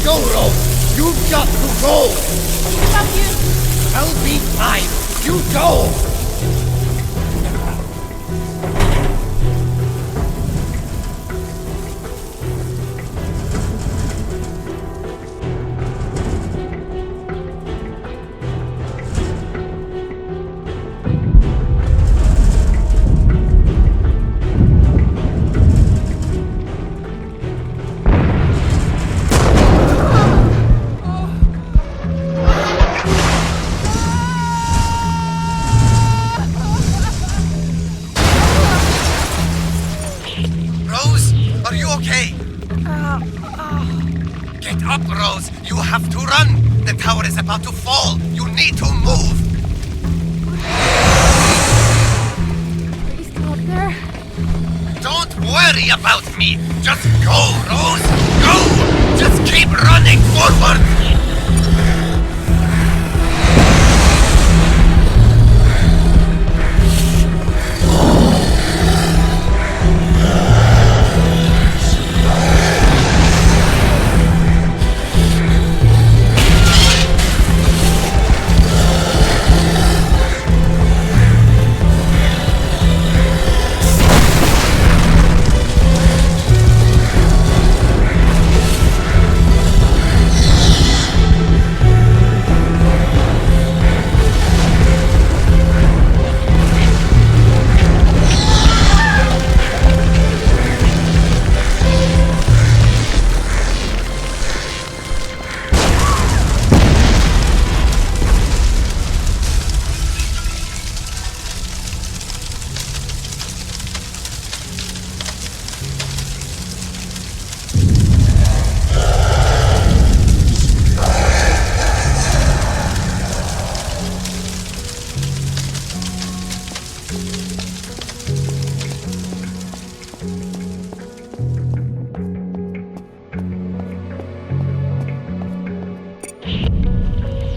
Speaker 9: Go, Rose! You've got to go!
Speaker 5: What about you?
Speaker 9: I'll be fine! You go!
Speaker 4: Rose, are you okay? Get up, Rose. You have to run. The tower is about to fall. You need to move.
Speaker 2: Are you still up there?
Speaker 4: Don't worry about me. Just go, Rose. Go. Just keep running forward.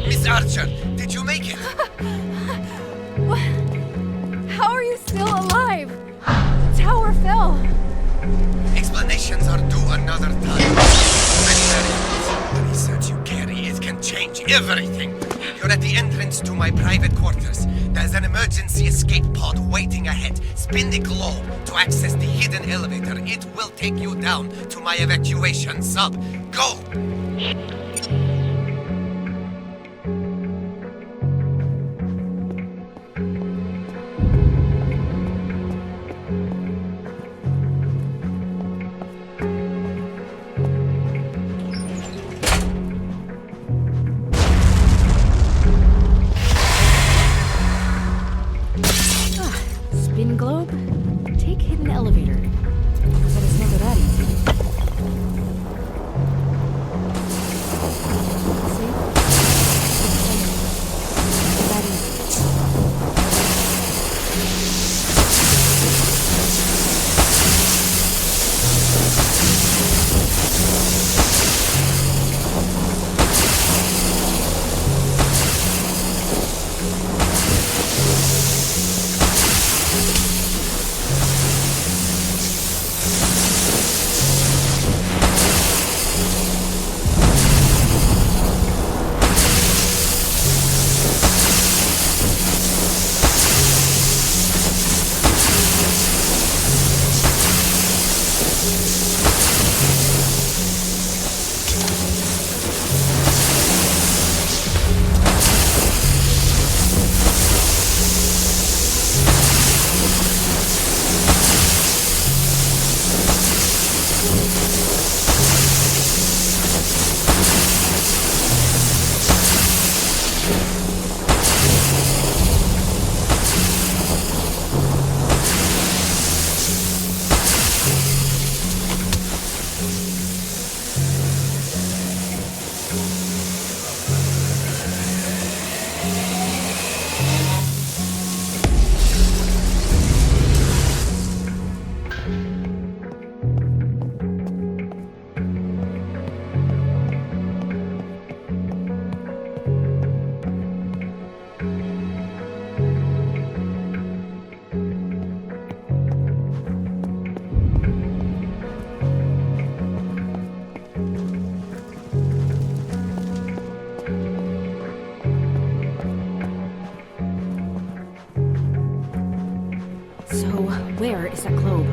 Speaker 4: Miss Archer, did you make it?
Speaker 2: What? How are you still alive? The tower fell.
Speaker 4: Explanations are due another time. The research you carry, it can change everything. You're at the entrance to my private quarters. There's an emergency escape pod waiting ahead. Spin the globe to access the hidden elevator. It will take you down to my evacuation sub. Go!
Speaker 2: Spin globe? Take hidden elevator. I bet it's never that easy. where is that globe?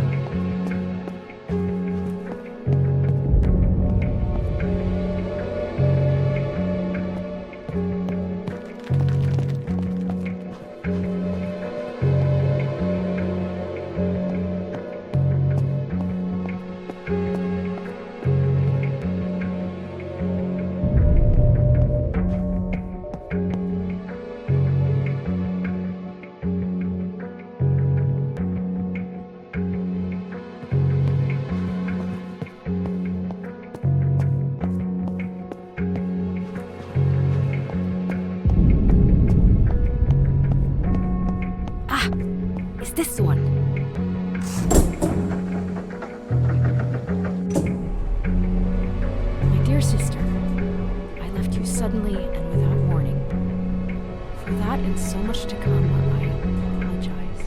Speaker 2: Is this the one? My dear sister, I left you suddenly and without warning. For that and so much to come, I apologize.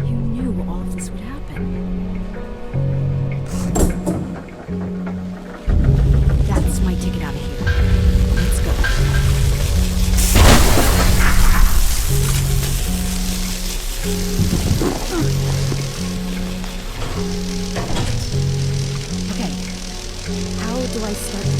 Speaker 2: You knew all of this would happen. That's my ticket out of here. Let's go. Okay, how do I start this?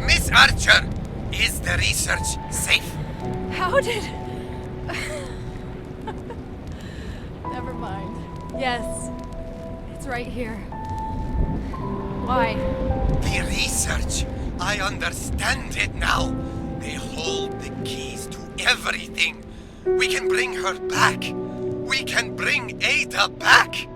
Speaker 4: Miss Archer! Is the research safe?
Speaker 5: How did... Never mind. Yes, it's right here. Why?
Speaker 4: The research! I understand it now. They hold the keys to everything. We can bring her back. We can bring Ada back.